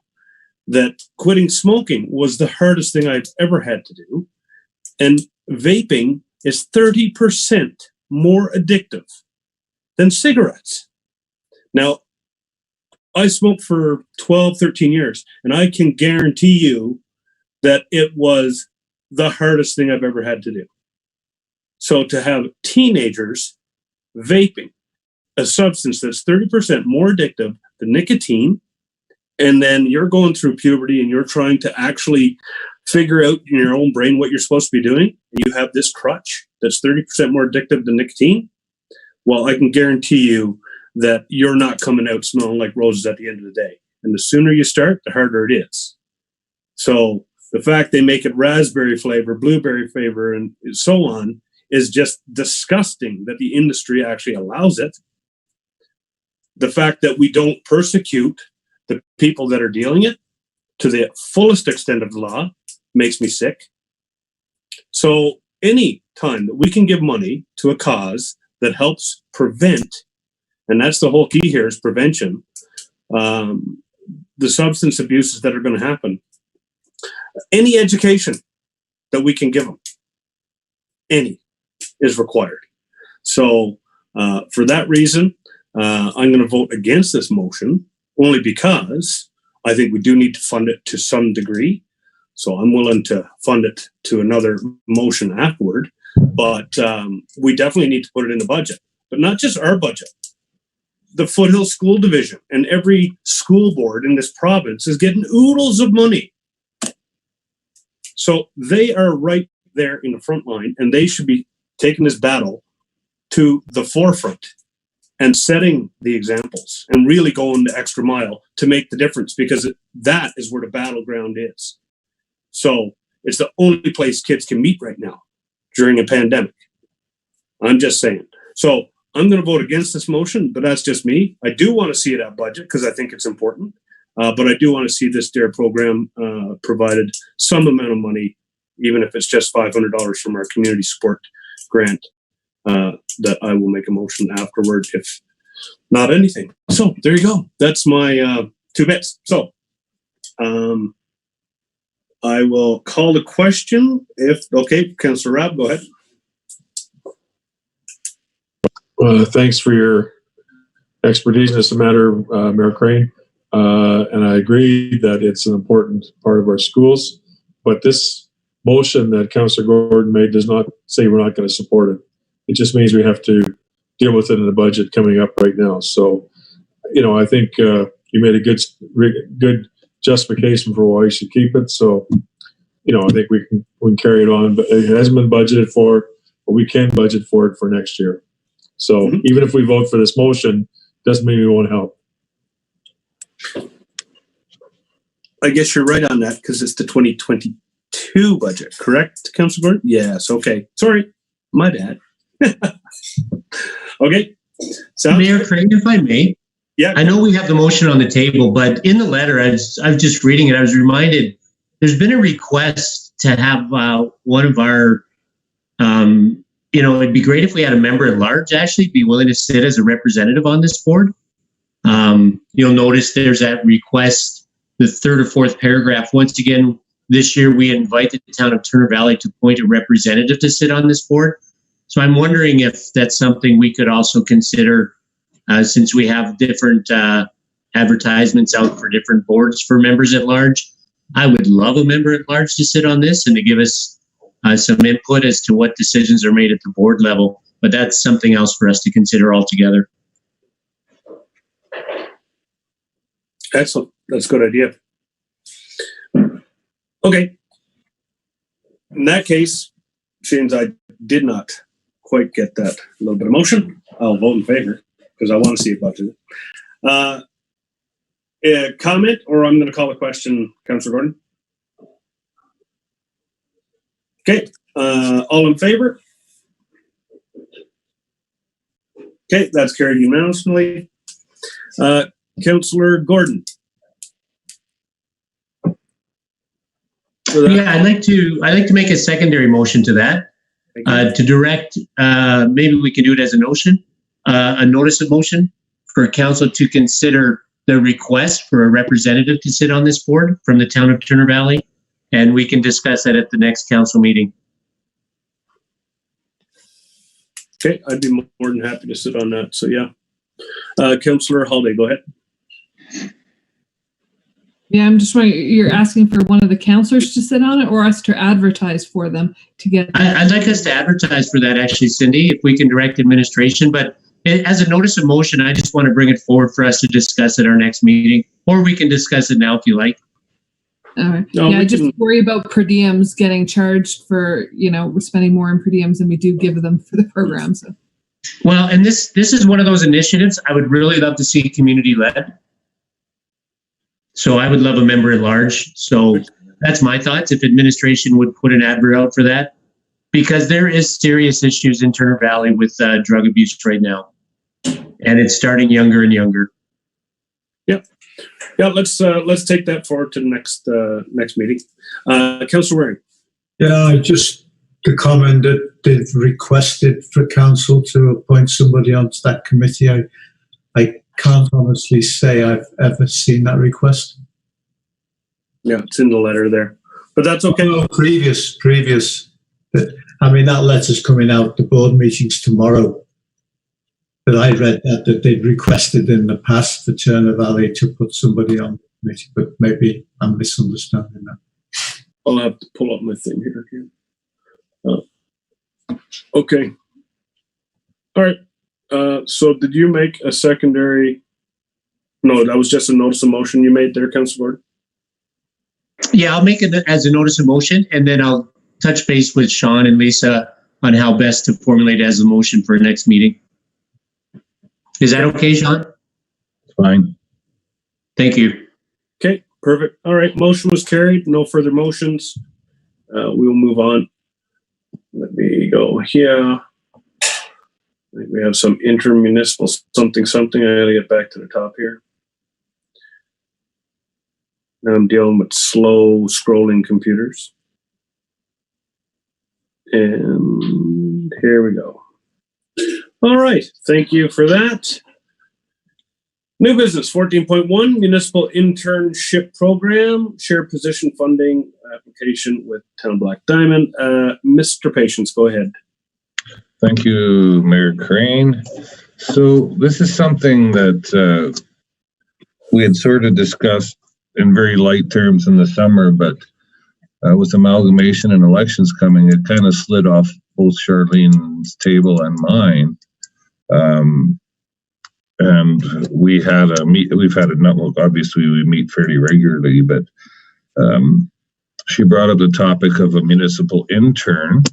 that quitting smoking was the hardest thing I've ever had to do. And vaping is 30% more addictive than cigarettes. Now, I smoked for 12, 13 years, and I can guarantee you that it was the hardest thing I've ever had to do. So to have teenagers vaping a substance that's 30% more addictive than nicotine, and then you're going through puberty and you're trying to actually figure out in your own brain what you're supposed to be doing, and you have this crutch that's 30% more addictive than nicotine, well, I can guarantee you that you're not coming out smelling like roses at the end of the day. And the sooner you start, the harder it is. So the fact they make it raspberry flavor, blueberry flavor, and so on is just disgusting that the industry actually allows it. The fact that we don't persecute the people that are dealing it to the fullest extent of the law makes me sick. So any time that we can give money to a cause that helps prevent, and that's the whole key here is prevention, the substance abuses that are going to happen. Any education that we can give them, any, is required. So for that reason, I'm going to vote against this motion, only because I think we do need to fund it to some degree. So I'm willing to fund it to another motion afterward, but we definitely need to put it in the budget, but not just our budget. The Foothills School Division and every school board in this province is getting oodles of money. So they are right there in the front line, and they should be taking this battle to the forefront and setting the examples and really going the extra mile to make the difference, because that is where the battleground is. So it's the only place kids can meet right now during a pandemic. I'm just saying. So I'm going to vote against this motion, but that's just me. I do want to see it at budget because I think it's important. But I do want to see this D.A.R.E program provided some amount of money, even if it's just $500 from our community support grant, that I will make a motion afterward, if not anything. So there you go. That's my 2 bits. So I will call the question. Okay, Councillor Rabb, go ahead. Thanks for your expertise in this matter, Mayor Crane. And I agree that it's an important part of our schools. But this motion that Councillor Gordon made does not say we're not going to support it. It just means we have to deal with it in the budget coming up right now. So, I think you made a good justification for why you should keep it. So, I think we can carry it on. But it hasn't been budgeted for, but we can budget for it for next year. So even if we vote for this motion, doesn't mean we won't help. I guess you're right on that because it's the 2022 budget, correct, Councillor Gordon? Yes, okay. Sorry, my bad. Okay. Mayor Crane, if I may. Yeah. I know we have the motion on the table, but in the letter, I was just reading it, I was reminded there's been a request to have one of our, it'd be great if we had a member at large actually be willing to sit as a representative on this board. You'll notice there's that request, the third or fourth paragraph. Once again, this year we invite the town of Turner Valley to appoint a representative to sit on this board. So I'm wondering if that's something we could also consider, since we have different advertisements out for different boards for members at large. I would love a member at large to sit on this and to give us some input as to what decisions are made at the board level. But that's something else for us to consider altogether. Excellent. That's a good idea. Okay. In that case, since I did not quite get that little bit of motion, I'll vote in favor because I want to see it budgeted. A comment, or I'm going to call a question, Councillor Gordon. Okay. All in favor? Okay, that's carried unanimously. Councillor Gordon. Yeah, I'd like to make a secondary motion to that, to direct, maybe we can do it as a notice of motion for council to consider the request for a representative to sit on this board from the town of Turner Valley, and we can discuss that at the next council meeting. Okay, I'd be more than happy to sit on that. So yeah, Councillor Holiday, go ahead. Yeah, I'm just wondering, you're asking for one of the councillors to sit on it or us to advertise for them to get? I'd like us to advertise for that actually, Cindy, if we can direct administration, but as a notice of motion, I just want to bring it forward for us to discuss at our next meeting, or we can discuss it now if you like. All right. No, yeah, I just worry about per diems getting charged for, we're spending more on per diems than we do give them for the program. So. Well, and this is one of those initiatives I would really love to see community led. So I would love a member at large. So that's my thoughts. If administration would put an advert out for that, because there is serious issues in Turner Valley with drug abuse right now, and it's starting younger and younger. Yep. Yeah. Let's take that forward to the next meeting. Councillor Waring. Yeah, just to comment that they've requested for council to appoint somebody onto that committee. I can't honestly say I've ever seen that request. Yeah, it's in the letter there, but that's okay. Oh, previous. I mean, that letter's coming out, the board meeting's tomorrow. But I read that they'd requested in the past for Turner Valley to put somebody on the committee, but maybe I'm misunderstanding that. I'll have to pull up my thing here again. Okay. All right. So did you make a secondary? No, that was just a notice of motion you made there, Councillor Gordon? Yeah, I'll make it as a notice of motion, and then I'll touch base with Sean and Lisa on how best to formulate it as a motion for next meeting. Is that okay, Sean? Fine. Thank you. Okay, perfect. All right, motion was carried. No further motions. We will move on. Let me go here. I think we have some intermunicipal something. I gotta get back to the top here. Now I'm dealing with slow scrolling computers. And here we go. All right, thank you for that. New business 14.1, Municipal Internship Program, Shared Position Funding Application with Town Black Diamond. Mr. Patience, go ahead. Thank you, Mayor Crane. So this is something that we had sort of discussed in very light terms in the summer, but with amalgamation and elections coming, it kind of slid off both Charlene's table and mine. And we had obviously we meet fairly regularly, but she brought up the topic of a municipal intern.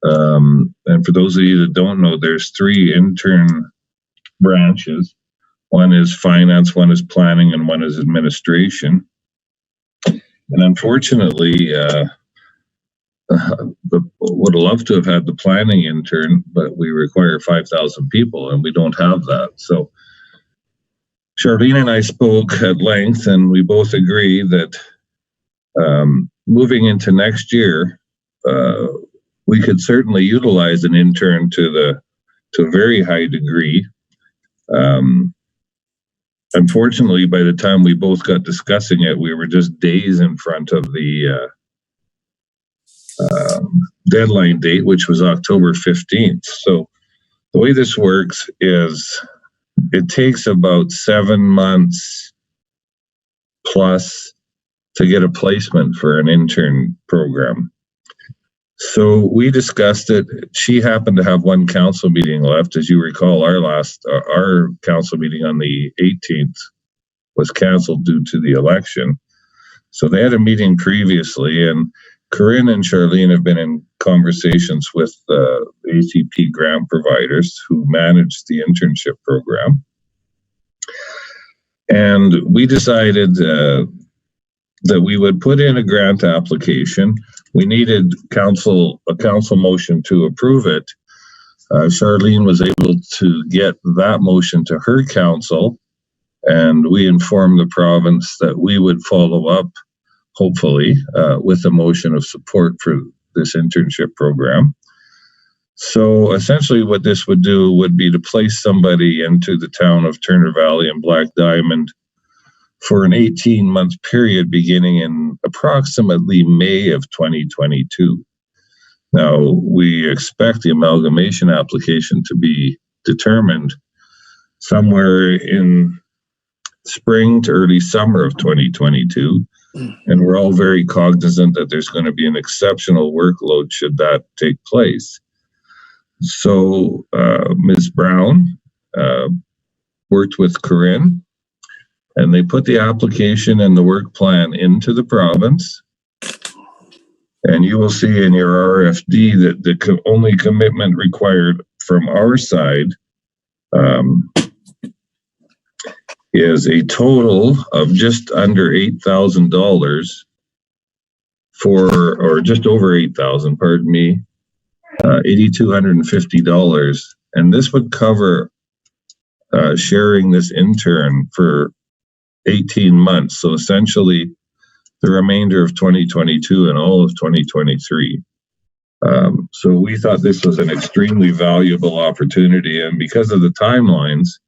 And for those of you that don't know, there's 3 intern branches. One is finance, one is planning, and one is administration. And unfortunately, would have loved to have had the planning intern, but we require 5,000 people and we don't have that. So Charlene and I spoke at length, and we both agree that moving into next year, we could certainly utilize an intern to a very high degree. Unfortunately, by the time we both got discussing it, we were just days in front of the deadline date, which was October 15th. So the way this works is it takes about 7 months plus to get a placement for an intern program. So we discussed it. She happened to have one council meeting left. As you recall, our council meeting on the 18th was canceled due to the election. So they had a meeting previously, and Corinne and Charlene have been in conversations with ACP grant providers who manage the internship program. And we decided that we would put in a grant application. We needed a council motion to approve it. Charlene was able to get that motion to her council, and we informed the province that we would follow up, hopefully, with a motion of support for this internship program. So essentially what this would do would be to place somebody into the town of Turner Valley and Black Diamond for an 18-month period beginning in approximately May of 2022. Now, we expect the amalgamation application to be determined somewhere in spring to early summer of 2022. And we're all very cognizant that there's going to be an exceptional workload should that take place. So Ms. Brown worked with Corinne, and they put the application and the work plan into the province. And you will see in your RFD that the only commitment required from our side is a total of just under $8,000 or just over 8,000, pardon me, $8,250. And this would cover sharing this intern for 18 months. So essentially the remainder of 2022 and all of 2023. So we thought this was an extremely valuable opportunity. And because of the timelines,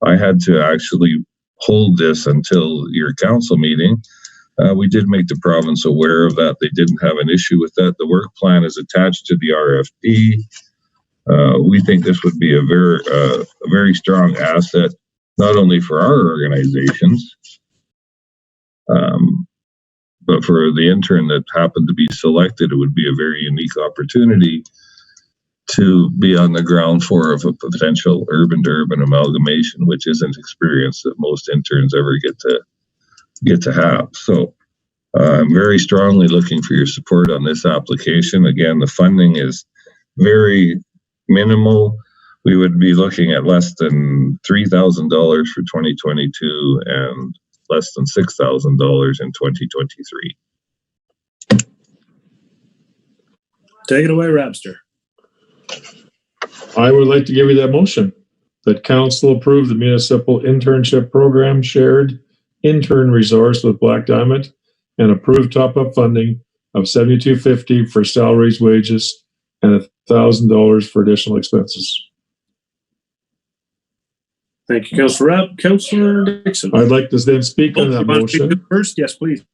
I had to actually hold this until your council meeting. We did make the province aware of that. They didn't have an issue with that. The work plan is attached to the RFP. We think this would be a very strong asset, not only for our organizations, but for the intern that happened to be selected. It would be a very unique opportunity to be on the ground floor of a potential urban-to-urban amalgamation, which isn't experience that most interns ever get to have. So I'm very strongly looking for your support on this application. Again, the funding is very minimal. We would be looking at less than $3,000 for 2022 and less than $6,000 in 2023. Take it away, Rapster. I would like to give you that motion that council approve the municipal internship program shared intern resource with Black Diamond and approve top-up funding of $7,250 for salaries, wages, and $1,000 for additional expenses. Thank you, Councillor Rapp. Councillor Dixon. I'd like to then speak on that motion. First, yes, please.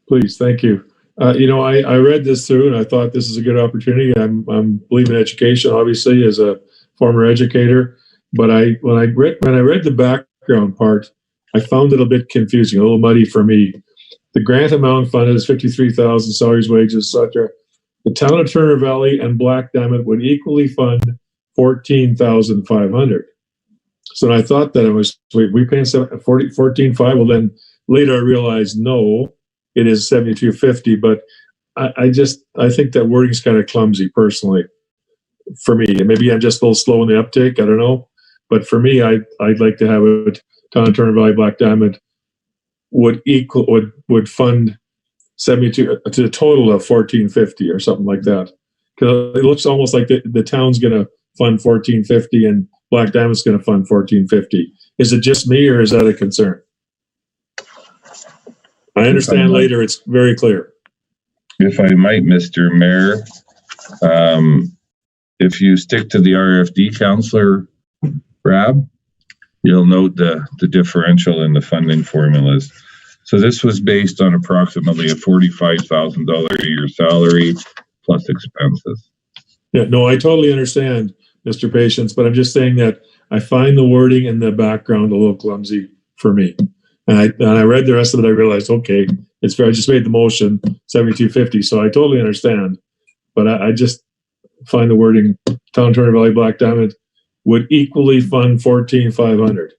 Please, thank you. I read this through and I thought this is a good opportunity. I'm believe in education, obviously, as a former educator. But when I read the background part, I found it a bit confusing, a little muddy for me. The grant amount funded is $53,000, salaries, wages, etc. The town of Turner Valley and Black Diamond would equally fund $14,500. So I thought that we paying $14,500. Well, then later I realized no, it is $7,250. But I think that wording is kind of clumsy personally for me. And maybe I'm just a little slow in the uptake. I don't know. But for me, I'd like to have it. Town of Turner Valley Black Diamond would fund 72 to a total of 1450 or something like that. Because it looks almost like the town's going to fund 1450 and Black Diamond's going to fund 1450. Is it just me or is that a concern? I understand later it's very clear. If I might, Mr. Mayor, if you stick to the RFD, Councillor Rab, you'll note the differential in the funding formulas. So this was based on approximately a $45,000 a year salary plus expenses. Yeah, no, I totally understand, Mr. Patience, but I'm just saying that I find the wording in the background a little clumsy for me. And I read the rest of it, I realized, okay, it's fair. I just made the motion, 7250, so I totally understand. But I just find the wording, Town Turner Valley Black Diamond would equally fund 14,500.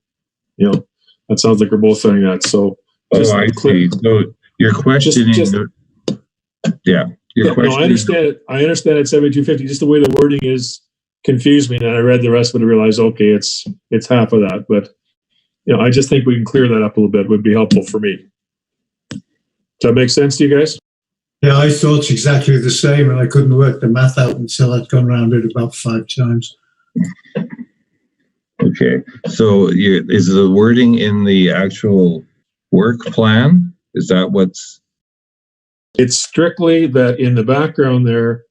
You know, that sounds like we're both saying that. So, I see. So your question is, yeah. Your question. No, I understand it. I understand it. 7250. Just the way the wording is confused me. And I read the rest of it and realized, okay, it's half of that. But you know, I just think we can clear that up a little bit. Would be helpful for me. Does that make sense to you guys? Yeah, I thought exactly the same, and I couldn't work the math out until I'd gone around it about 5 times. Okay, so is the wording in the actual work plan? Is that what's? It's strictly that in the background there,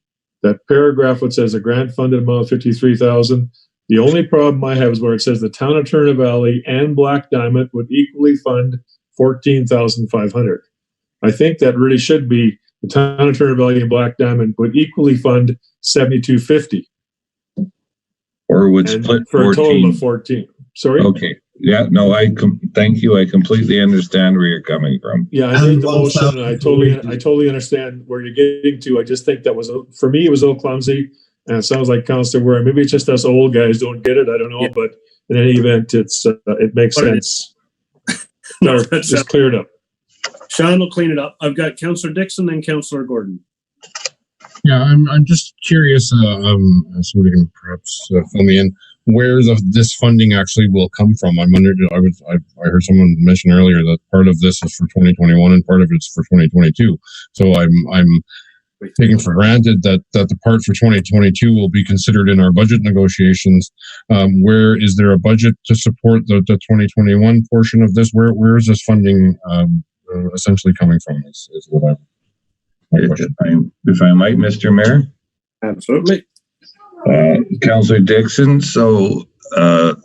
that paragraph which says a grant funded amount of 53,000. The only problem I have is where it says the town of Turner Valley and Black Diamond would equally fund 14,500. I think that really should be the town of Turner Valley and Black Diamond would equally fund 7,250. Or would split for 14. A total of 14. Sorry? Okay. Yeah, no, thank you. I completely understand where you're coming from. Yeah, I made the motion and I totally understand where you're getting to. I just think that was, for me, it was a little clumsy. And it sounds like Councillor Ware, maybe it's just us old guys don't get it. I don't know, but in any event, it makes sense. No, that's just cleared up. Sean will clean it up. I've got Councillor Dixon and Councillor Gordon. Yeah, I'm just curious, somebody can perhaps fill me in, where this funding actually will come from. I heard someone mention earlier that part of this is for 2021 and part of it's for 2022. So I'm taking for granted that the part for 2022 will be considered in our budget negotiations. Where is there a budget to support the 2021 portion of this? Where is this funding essentially coming from? Is what I'm. If I might, Mr. Mayor? Absolutely. Councillor Dixon, so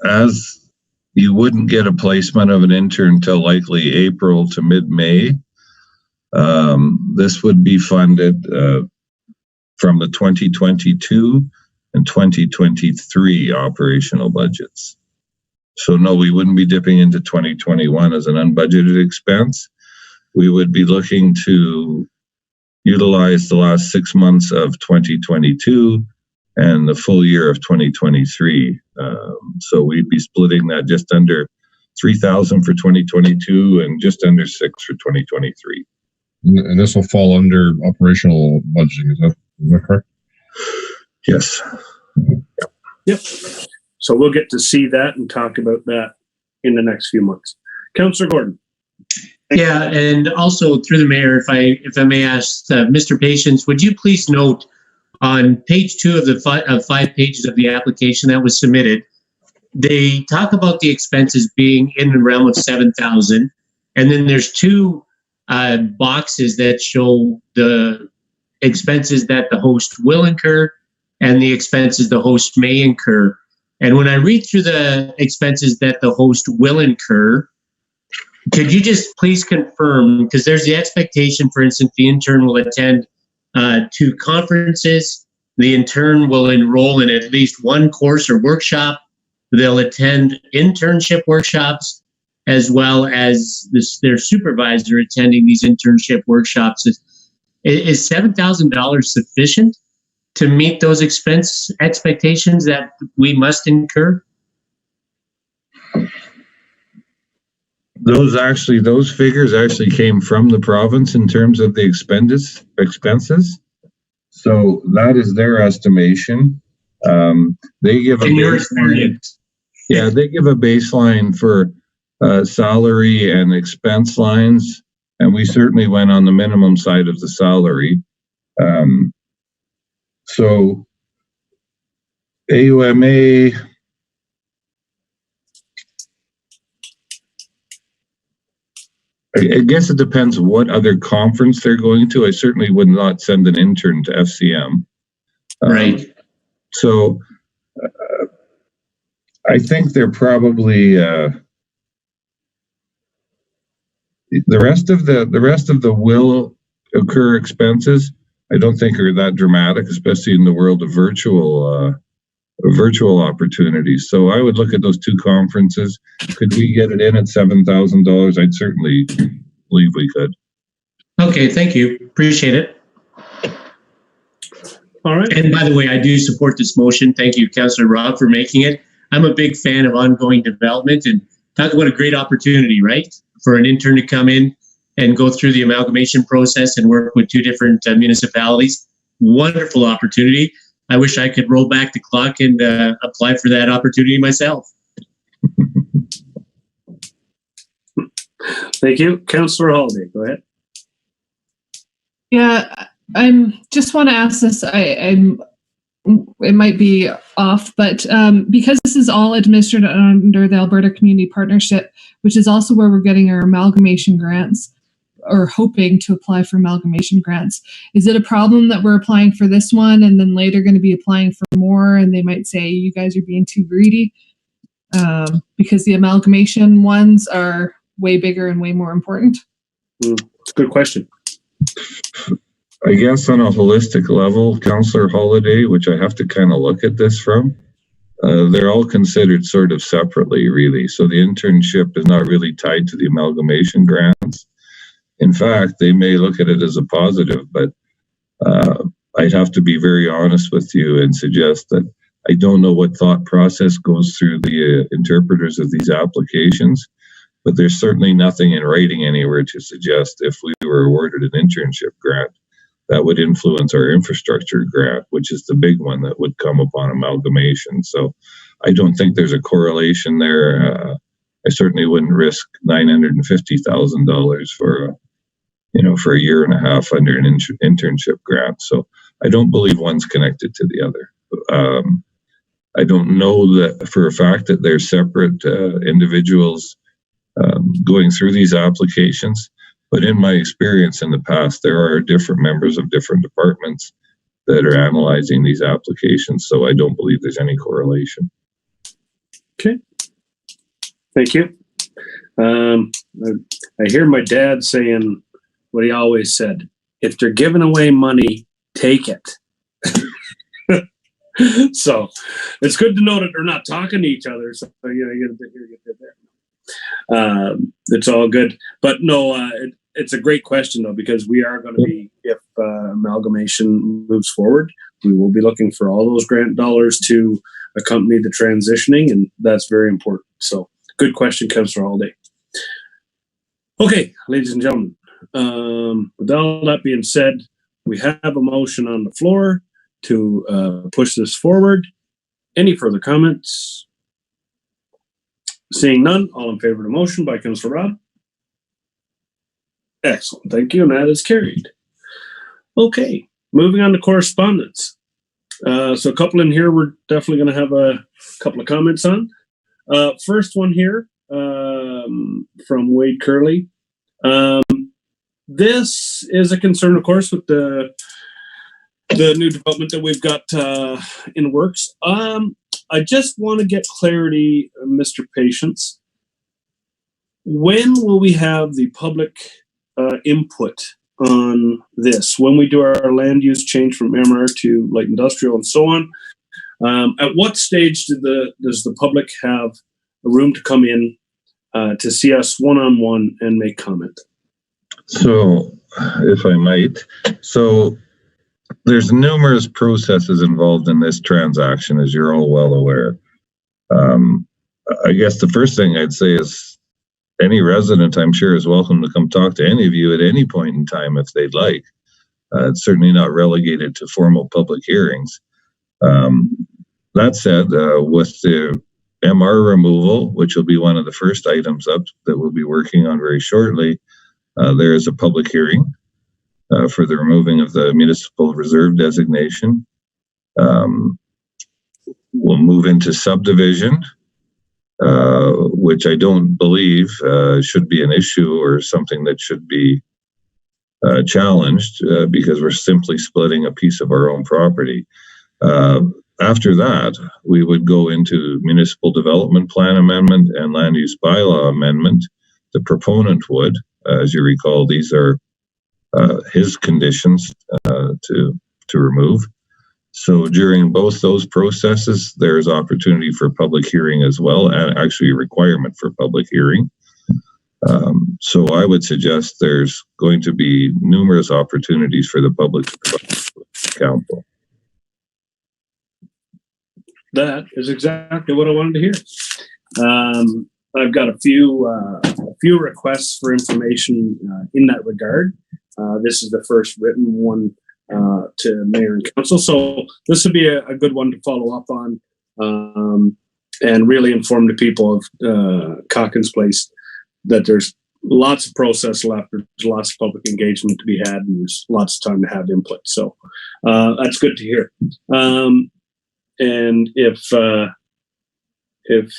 as you wouldn't get a placement of an intern till likely April to mid-May, this would be funded from the 2022 and 2023 operational budgets. So no, we wouldn't be dipping into 2021 as an unbudgeted expense. We would be looking to utilize the last 6 months of 2022 and the full year of 2023. So we'd be splitting that just under 3,000 for 2022 and just under 6 for 2023. And this will fall under operational budgeting. Is that correct? Yes. Yep. So we'll get to see that and talk about that in the next few months. Councillor Gordon. Yeah, and also through the mayor, if I may ask, Mr. Patience, would you please note on page 2 of the 5 pages of the application that was submitted, they talk about the expenses being in the realm of 7,000, and then there's 2 boxes that show the expenses that the host will incur and the expenses the host may incur. And when I read through the expenses that the host will incur, could you just please confirm, because there's the expectation, for instance, the intern will attend 2 conferences, the intern will enroll in at least 1 course or workshop, they'll attend internship workshops, as well as their supervisor attending these internship workshops. Is $7,000 sufficient to meet those expense expectations that we must incur? Those figures actually came from the province in terms of the expenses. So that is their estimation. They give in your experience. Yeah, they give a baseline for salary and expense lines and we certainly went on the minimum side of the salary. So AUMA, I guess it depends what other conference they're going to. I certainly would not send an intern to FCM. Right. So I think they're probably the rest of the will occur expenses. I don't think are that dramatic, especially in the world of virtual opportunities. So I would look at those two conferences. Could we get it in at $7,000? I'd certainly believe we could. Okay, thank you. Appreciate it. All right. And by the way, I do support this motion. Thank you, Councillor Rob, for making it. I'm a big fan of ongoing development, and talk about a great opportunity, right? For an intern to come in and go through the amalgamation process and work with two different municipalities. Wonderful opportunity. I wish I could roll back the clock and apply for that opportunity myself. Thank you. Councillor Holiday, go ahead. Yeah, I'm just want to ask this. It might be off, but because this is all administered under the Alberta Community Partnership, which is also where we're getting our amalgamation grants, or hoping to apply for amalgamation grants, is it a problem that we're applying for this one and then later going to be applying for more, and they might say you guys are being too greedy because the amalgamation ones are way bigger and way more important? It's a good question. I guess on a holistic level, Councillor Holiday, which I have to kind of look at this from, they're all considered sort of separately, really. So the internship is not really tied to the amalgamation grants. In fact, they may look at it as a positive, but I'd have to be very honest with you and suggest that I don't know what thought process goes through the interpreters of these applications, but there's certainly nothing in writing anywhere to suggest if we were awarded an internship grant, that would influence our infrastructure grant, which is the big one that would come upon amalgamation. So I don't think there's a correlation there. I certainly wouldn't risk $950,000 for a year and a half under an internship grant. So I don't believe one's connected to the other. I don't know that for a fact that they're separate individuals going through these applications. But in my experience in the past, there are different members of different departments that are analyzing these applications. So I don't believe there's any correlation. Okay. Thank you. I hear my dad saying what he always said: if they're giving away money, take it. So it's good to know that they're not talking to each other. So you get there. It's all good, but no, it's a great question though, because we are going to be, if amalgamation moves forward, we will be looking for all those grant dollars to accompany the transitioning, and that's very important. So good question, Councillor Holiday. Okay, ladies and gentlemen, with all that being said, we have a motion on the floor to push this forward. Any further comments? Seeing none, all in favor of the motion by Councillor Robb? Excellent, thank you, and that is carried. Okay, moving on to correspondence. So a couple in here we're definitely going to have a couple of comments on. First one here from Wade Curley. This is a concern, of course, with the new development that we've got in works. I just want to get clarity, Mr. Patience. When will we have the public input on this? When we do our land use change from MR to light industrial and so on? At what stage does the public have a room to come in to see us one-on-one and make comment? So, if I might, there's numerous processes involved in this transaction, as you're all well aware. I guess the first thing I'd say is any resident, I'm sure, is welcome to come talk to any of you at any point in time if they'd like. It's certainly not relegated to formal public hearings. That said, with the MR removal, which will be one of the first items up that we'll be working on very shortly, there is a public hearing for the removing of the municipal reserve designation. We'll move into subdivision, which I don't believe should be an issue or something that should be challenged because we're simply splitting a piece of our own property. After that, we would go into municipal development plan amendment and land use bylaw amendment. The proponent would, as you recall, these are his conditions to remove. So during both those processes, there's opportunity for public hearing as well, and actually a requirement for public hearing. So I would suggest there's going to be numerous opportunities for the public to provide counsel. That is exactly what I wanted to hear. I've got a few requests for information in that regard. This is the first written one to Mayor and Council, so this would be a good one to follow up on and really inform the people of Calkins Place that there's lots of process left, there's lots of public engagement to be had, and there's lots of time to have input. So that's good to hear. And if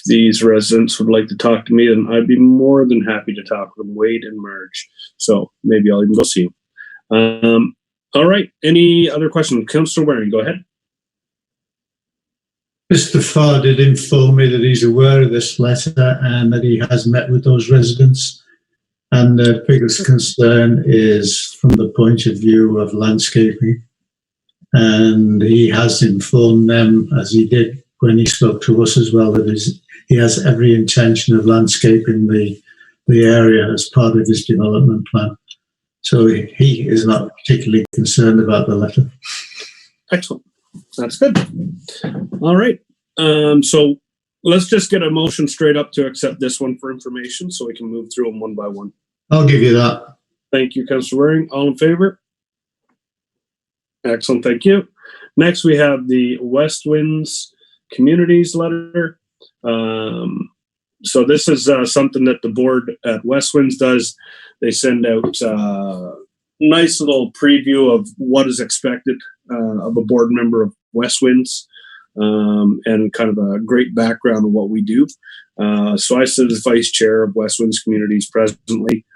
these residents would like to talk to me, then I'd be more than happy to talk with them, Wade and Marge. So maybe I'll even go see them. All right. Any other questions? Councillor Waring, go ahead. Mr. Farr did inform me that he's aware of this letter and that he has met with those residents. And the biggest concern is from the point of view of landscaping. And he has informed them, as he did when he spoke to us as well, that he has every intention of landscaping the area as part of his development plan. So he is not particularly concerned about the letter. Excellent. That's good. All right. So let's just get a motion straight up to accept this one for information so we can move through them one by one. I'll give you that. Thank you, Councillor Waring. All in favor? Excellent. Thank you. Next, we have the West Winds Communities letter. So this is something that the board at West Winds does. They send out a nice little preview of what is expected of a board member of West Winds and kind of a great background of what we do. So I sit as vice chair of West Winds Communities presently,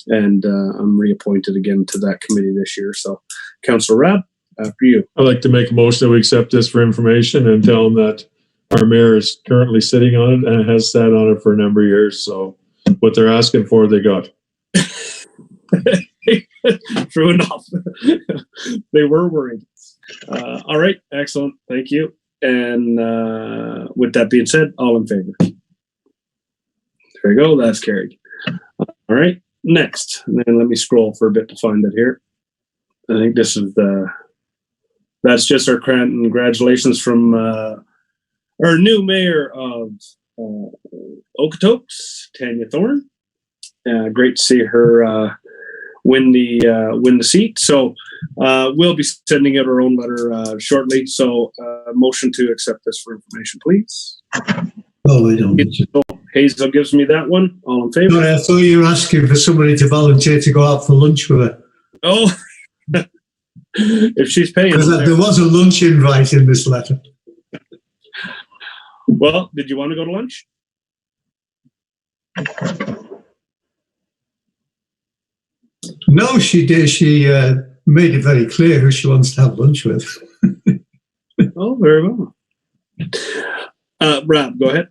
and I'm reappointed again to that committee this year. So Councillor Rabb, after you. I'd like to make a motion that we accept this for information and tell them that our mayor is currently sitting on it and has sat on it for a number of years. So what they're asking for, they got. True enough. They were worried. All right. Excellent. Thank you. And with that being said, all in favor? There you go. That's carried. All right. Next. And then let me scroll for a bit to find it here. I think this is that's just our congratulations from our new mayor of Okotoks, Tanya Thorne. Great to see her win the seat. So we'll be sending out our own letter shortly. So motion to accept this for information, please. Oh, I don't need to. Hazel gives me that one. All in favor? No, I thought you were asking for somebody to volunteer to go out for lunch with her. Oh, if she's paying. Because there was a lunch invite in this letter. Well, did you want to go to lunch? No, she did. She made it very clear who she wants to have lunch with. Oh, very well. Rob, go ahead.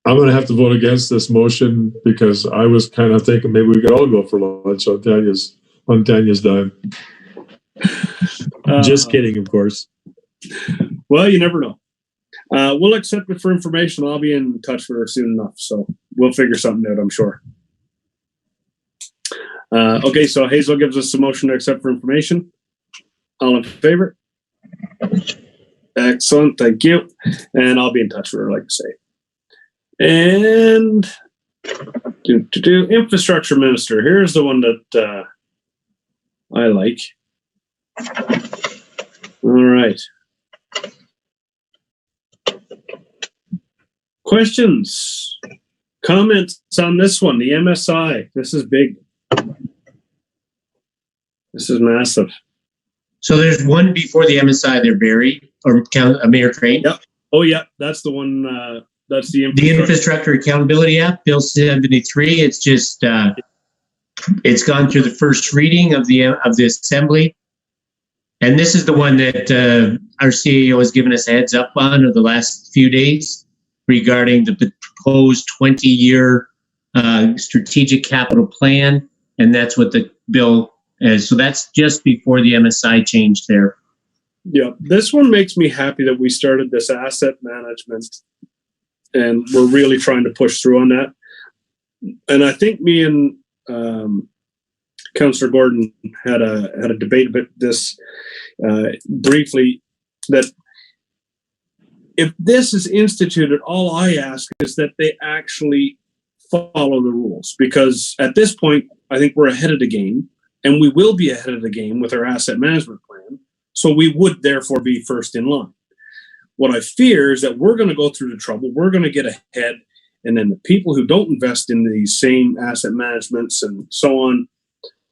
I'm going to have to vote against this motion because I was kind of thinking maybe we could all go for lunch on Tanya's dime. Just kidding, of course. Well, you never know. We'll accept it for information. I'll be in touch with her soon enough, so we'll figure something out, I'm sure. Okay, so Hazel gives us a motion to accept for information. All in favor? Excellent, thank you. And I'll be in touch with her, like I say. And infrastructure minister. Here's the one that I like. All right. Questions, comments on this one? The MSI. This is big. This is massive. So there's one before the MSI there, Barry, or Mayor Crane. Yep. Oh, yeah, that's the one. That's the Infrastructure Accountability Act, Bill 73. It's just it's gone through the first reading of the Assembly, and this is the one that our CAO has given us a heads up on over the last few days regarding the proposed 20-year strategic capital plan, and that's what the bill is. So that's just before the MSI change there. Yeah, this one makes me happy that we started this asset management, and we're really trying to push through on that. And I think me and Councillor Gordon had a debate about this briefly, that if this is instituted, all I ask is that they actually follow the rules, because at this point, I think we're ahead of the game, and we will be ahead of the game with our asset management plan. So we would therefore be first in line. What I fear is that we're going to go through the trouble, we're going to get ahead, and then the people who don't invest in these same asset managements and so on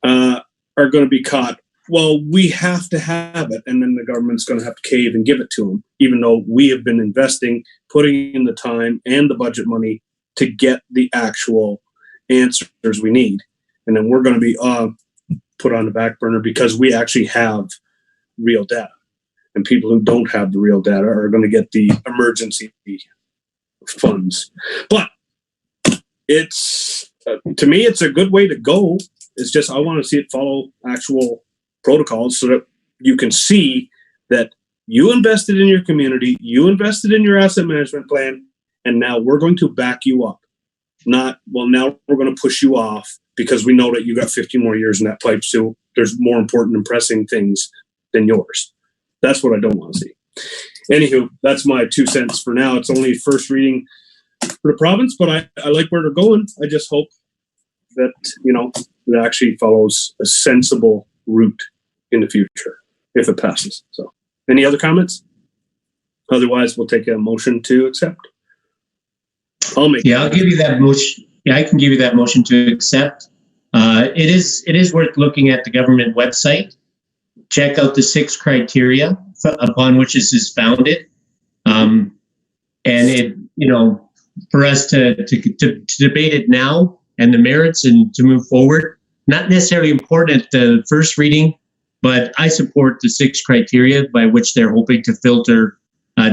are going to be caught. Well, we have to have it, and then the government's going to have to cave and give it to them, even though we have been investing, putting in the time and the budget money to get the actual answers we need. And then we're going to be put on the back burner because we actually have real data. And people who don't have the real data are going to get the emergency funds. But it's, to me, it's a good way to go. It's just I want to see it follow actual protocols so that you can see that you invested in your community, you invested in your asset management plan, and now we're going to back you up. Not, well, now we're going to push you off because we know that you got 15 more years in that pipe, so there's more important and pressing things than yours. That's what I don't want to see. Anywho, that's my 2 cents for now. It's only first reading for the province, but I like where they're going. I just hope that, it actually follows a sensible route in the future if it passes. So, any other comments? Otherwise, we'll take a motion to accept. I'll give you that motion. Yeah, I can give you that motion to accept. It is worth looking at the government website. Check out the 6 criteria upon which this is founded, and it, for us to debate it now and the merits and to move forward. Not necessarily important at the first reading, but I support the 6 criteria by which they're hoping to filter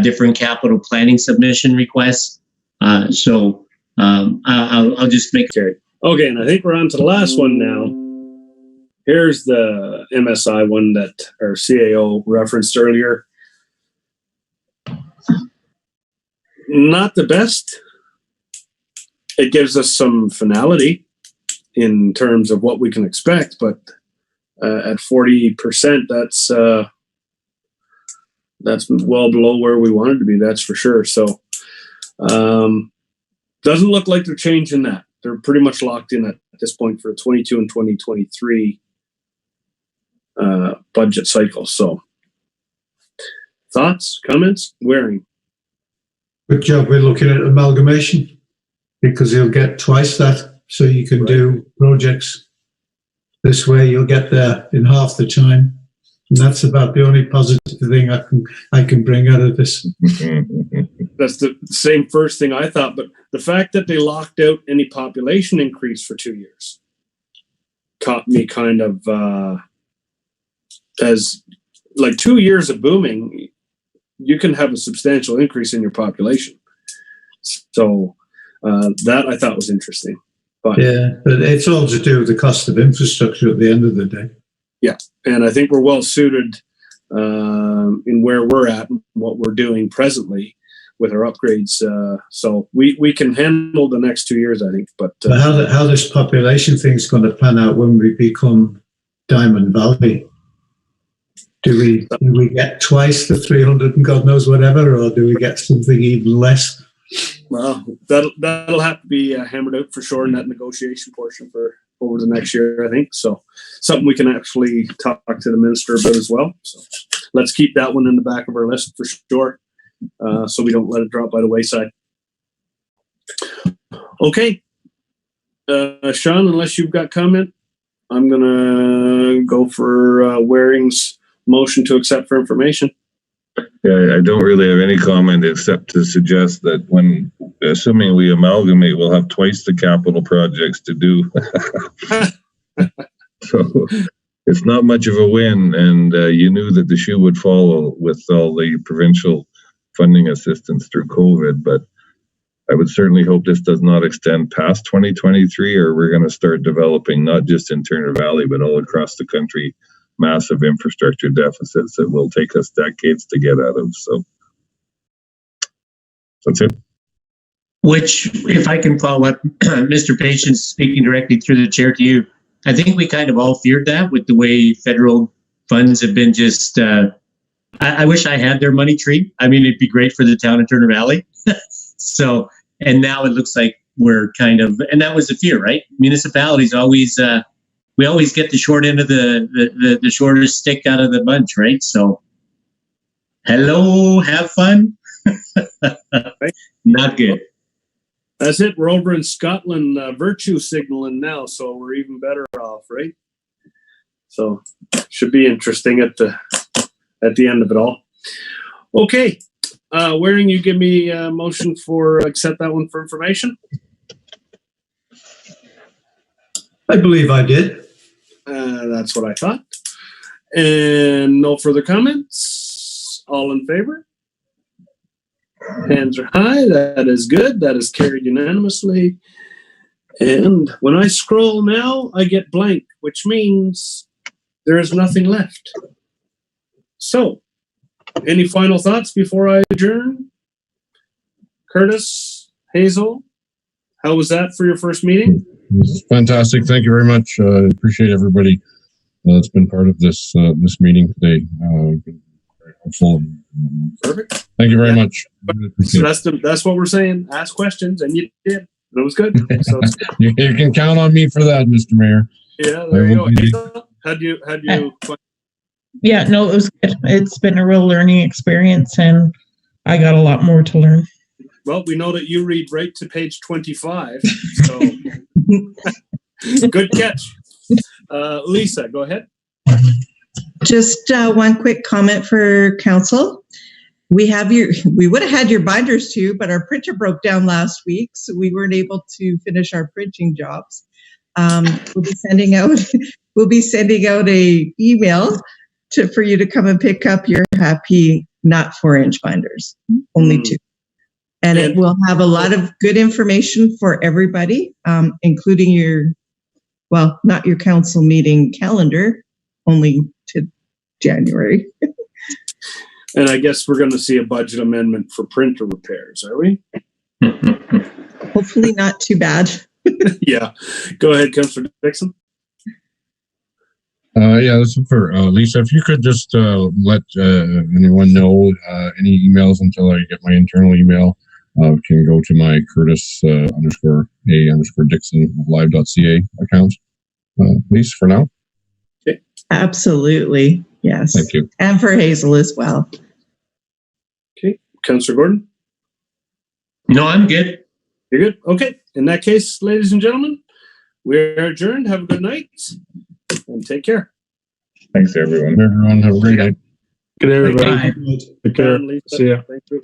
different capital planning submission requests. I'll just make it. Okay, and I think we're on to the last one now. Here's the MSI one that our CAO referenced earlier. Not the best. It gives us some finality in terms of what we can expect, but at 40%, that's well below where we wanted to be. That's for sure. So, doesn't look like they're changing that. They're pretty much locked in at this point for 22 and 2023 budget cycle. So, thoughts, comments, Waring? Good job. We're looking at amalgamation because you'll get twice that. So you can do projects this way. You'll get there in half the time, and that's about the only positive thing I can bring out of this. That's the same first thing I thought, but the fact that they locked out any population increase for 2 years caught me kind of as like 2 years of booming. You can have a substantial increase in your population. So that I thought was interesting. But, yeah, but it's all to do with the cost of infrastructure at the end of the day. Yeah, and I think we're well suited in where we're at and what we're doing presently with our upgrades. So we can handle the next 2 years, I think. But how this population thing is going to pan out when we become Diamond Valley? Do we get twice the 300 and God knows whatever, or do we get something even less? Well, that'll have to be hammered out for sure in that negotiation portion for over the next year, I think. So something we can actually talk to the minister about as well. So let's keep that one in the back of our list for sure, so we don't let it drop by the wayside. Okay, Sean, unless you've got comment. I'm gonna go for Waring's motion to accept for information. Yeah, I don't really have any comment except to suggest that when, assuming we amalgamate, we'll have twice the capital projects to do. So it's not much of a win, and you knew that the shoe would follow with all the provincial funding assistance through COVID, but I would certainly hope this does not extend past 2023, or we're going to start developing not just in Turner Valley, but all across the country, massive infrastructure deficits that will take us decades to get out of. So that's it. Which, if I can follow up, Mr. Patience, speaking directly through the chair to you, I think we kind of all feared that with the way federal funds have been just, I wish I had their money tree. I mean, it'd be great for the town of Turner Valley. So, and now it looks like we're kind of, and that was the fear, right? Municipalities always, we always get the short end of the shortest stick out of the bunch, right? So, hello, have fun. Not good. That's it. We're over in Scotland, virtue signaling now, so we're even better off, right? So, should be interesting at the end of it all. Okay, Waring, you give me a motion for accept that one for information. I believe I did. That's what I thought. And no further comments. All in favor? Hands are high. That is good. That is carried unanimously. And when I scroll now, I get blank, which means there is nothing left. So, any final thoughts before I adjourn? Curtis, Hazel, how was that for your first meeting? This is fantastic. Thank you very much. Appreciate everybody that's been part of this meeting today. Been very helpful. Perfect. Thank you very much. So that's what we're saying. Ask questions, and you did. It was good. So you can count on me for that, Mr. Mayor. Yeah, there you go. Hazel, how'd you Yeah, no, it was good. It's been a real learning experience, and I got a lot more to learn. Well, we know that you read right to page 25, so good catch. Lisa, go ahead. Just one quick comment for council. We would have had your binders too, but our printer broke down last week, so we weren't able to finish our printing jobs. We'll be sending out a email for you to come and pick up your happy not 4-inch binders, only 2. And it will have a lot of good information for everybody, including not your council meeting calendar, only to January. And I guess we're going to see a budget amendment for printer repairs, are we? Hopefully not too bad. Yeah. Go ahead, Councillor Dixon. Yeah, this is for Lisa. If you could just let anyone know any emails until I get my internal email, can go to my Curtis_A_Dixon@live.ca account, please, for now. Okay. Absolutely. Yes. Thank you. And for Hazel as well. Okay. Councillor Gordon? No, I'm good. You're good? Okay. In that case, ladies and gentlemen, we're adjourned. Have a good night and take care. Thanks, everyone. Everyone, have a great night. Good day, everybody. Bye. Take care. Lisa, See ya. thank you.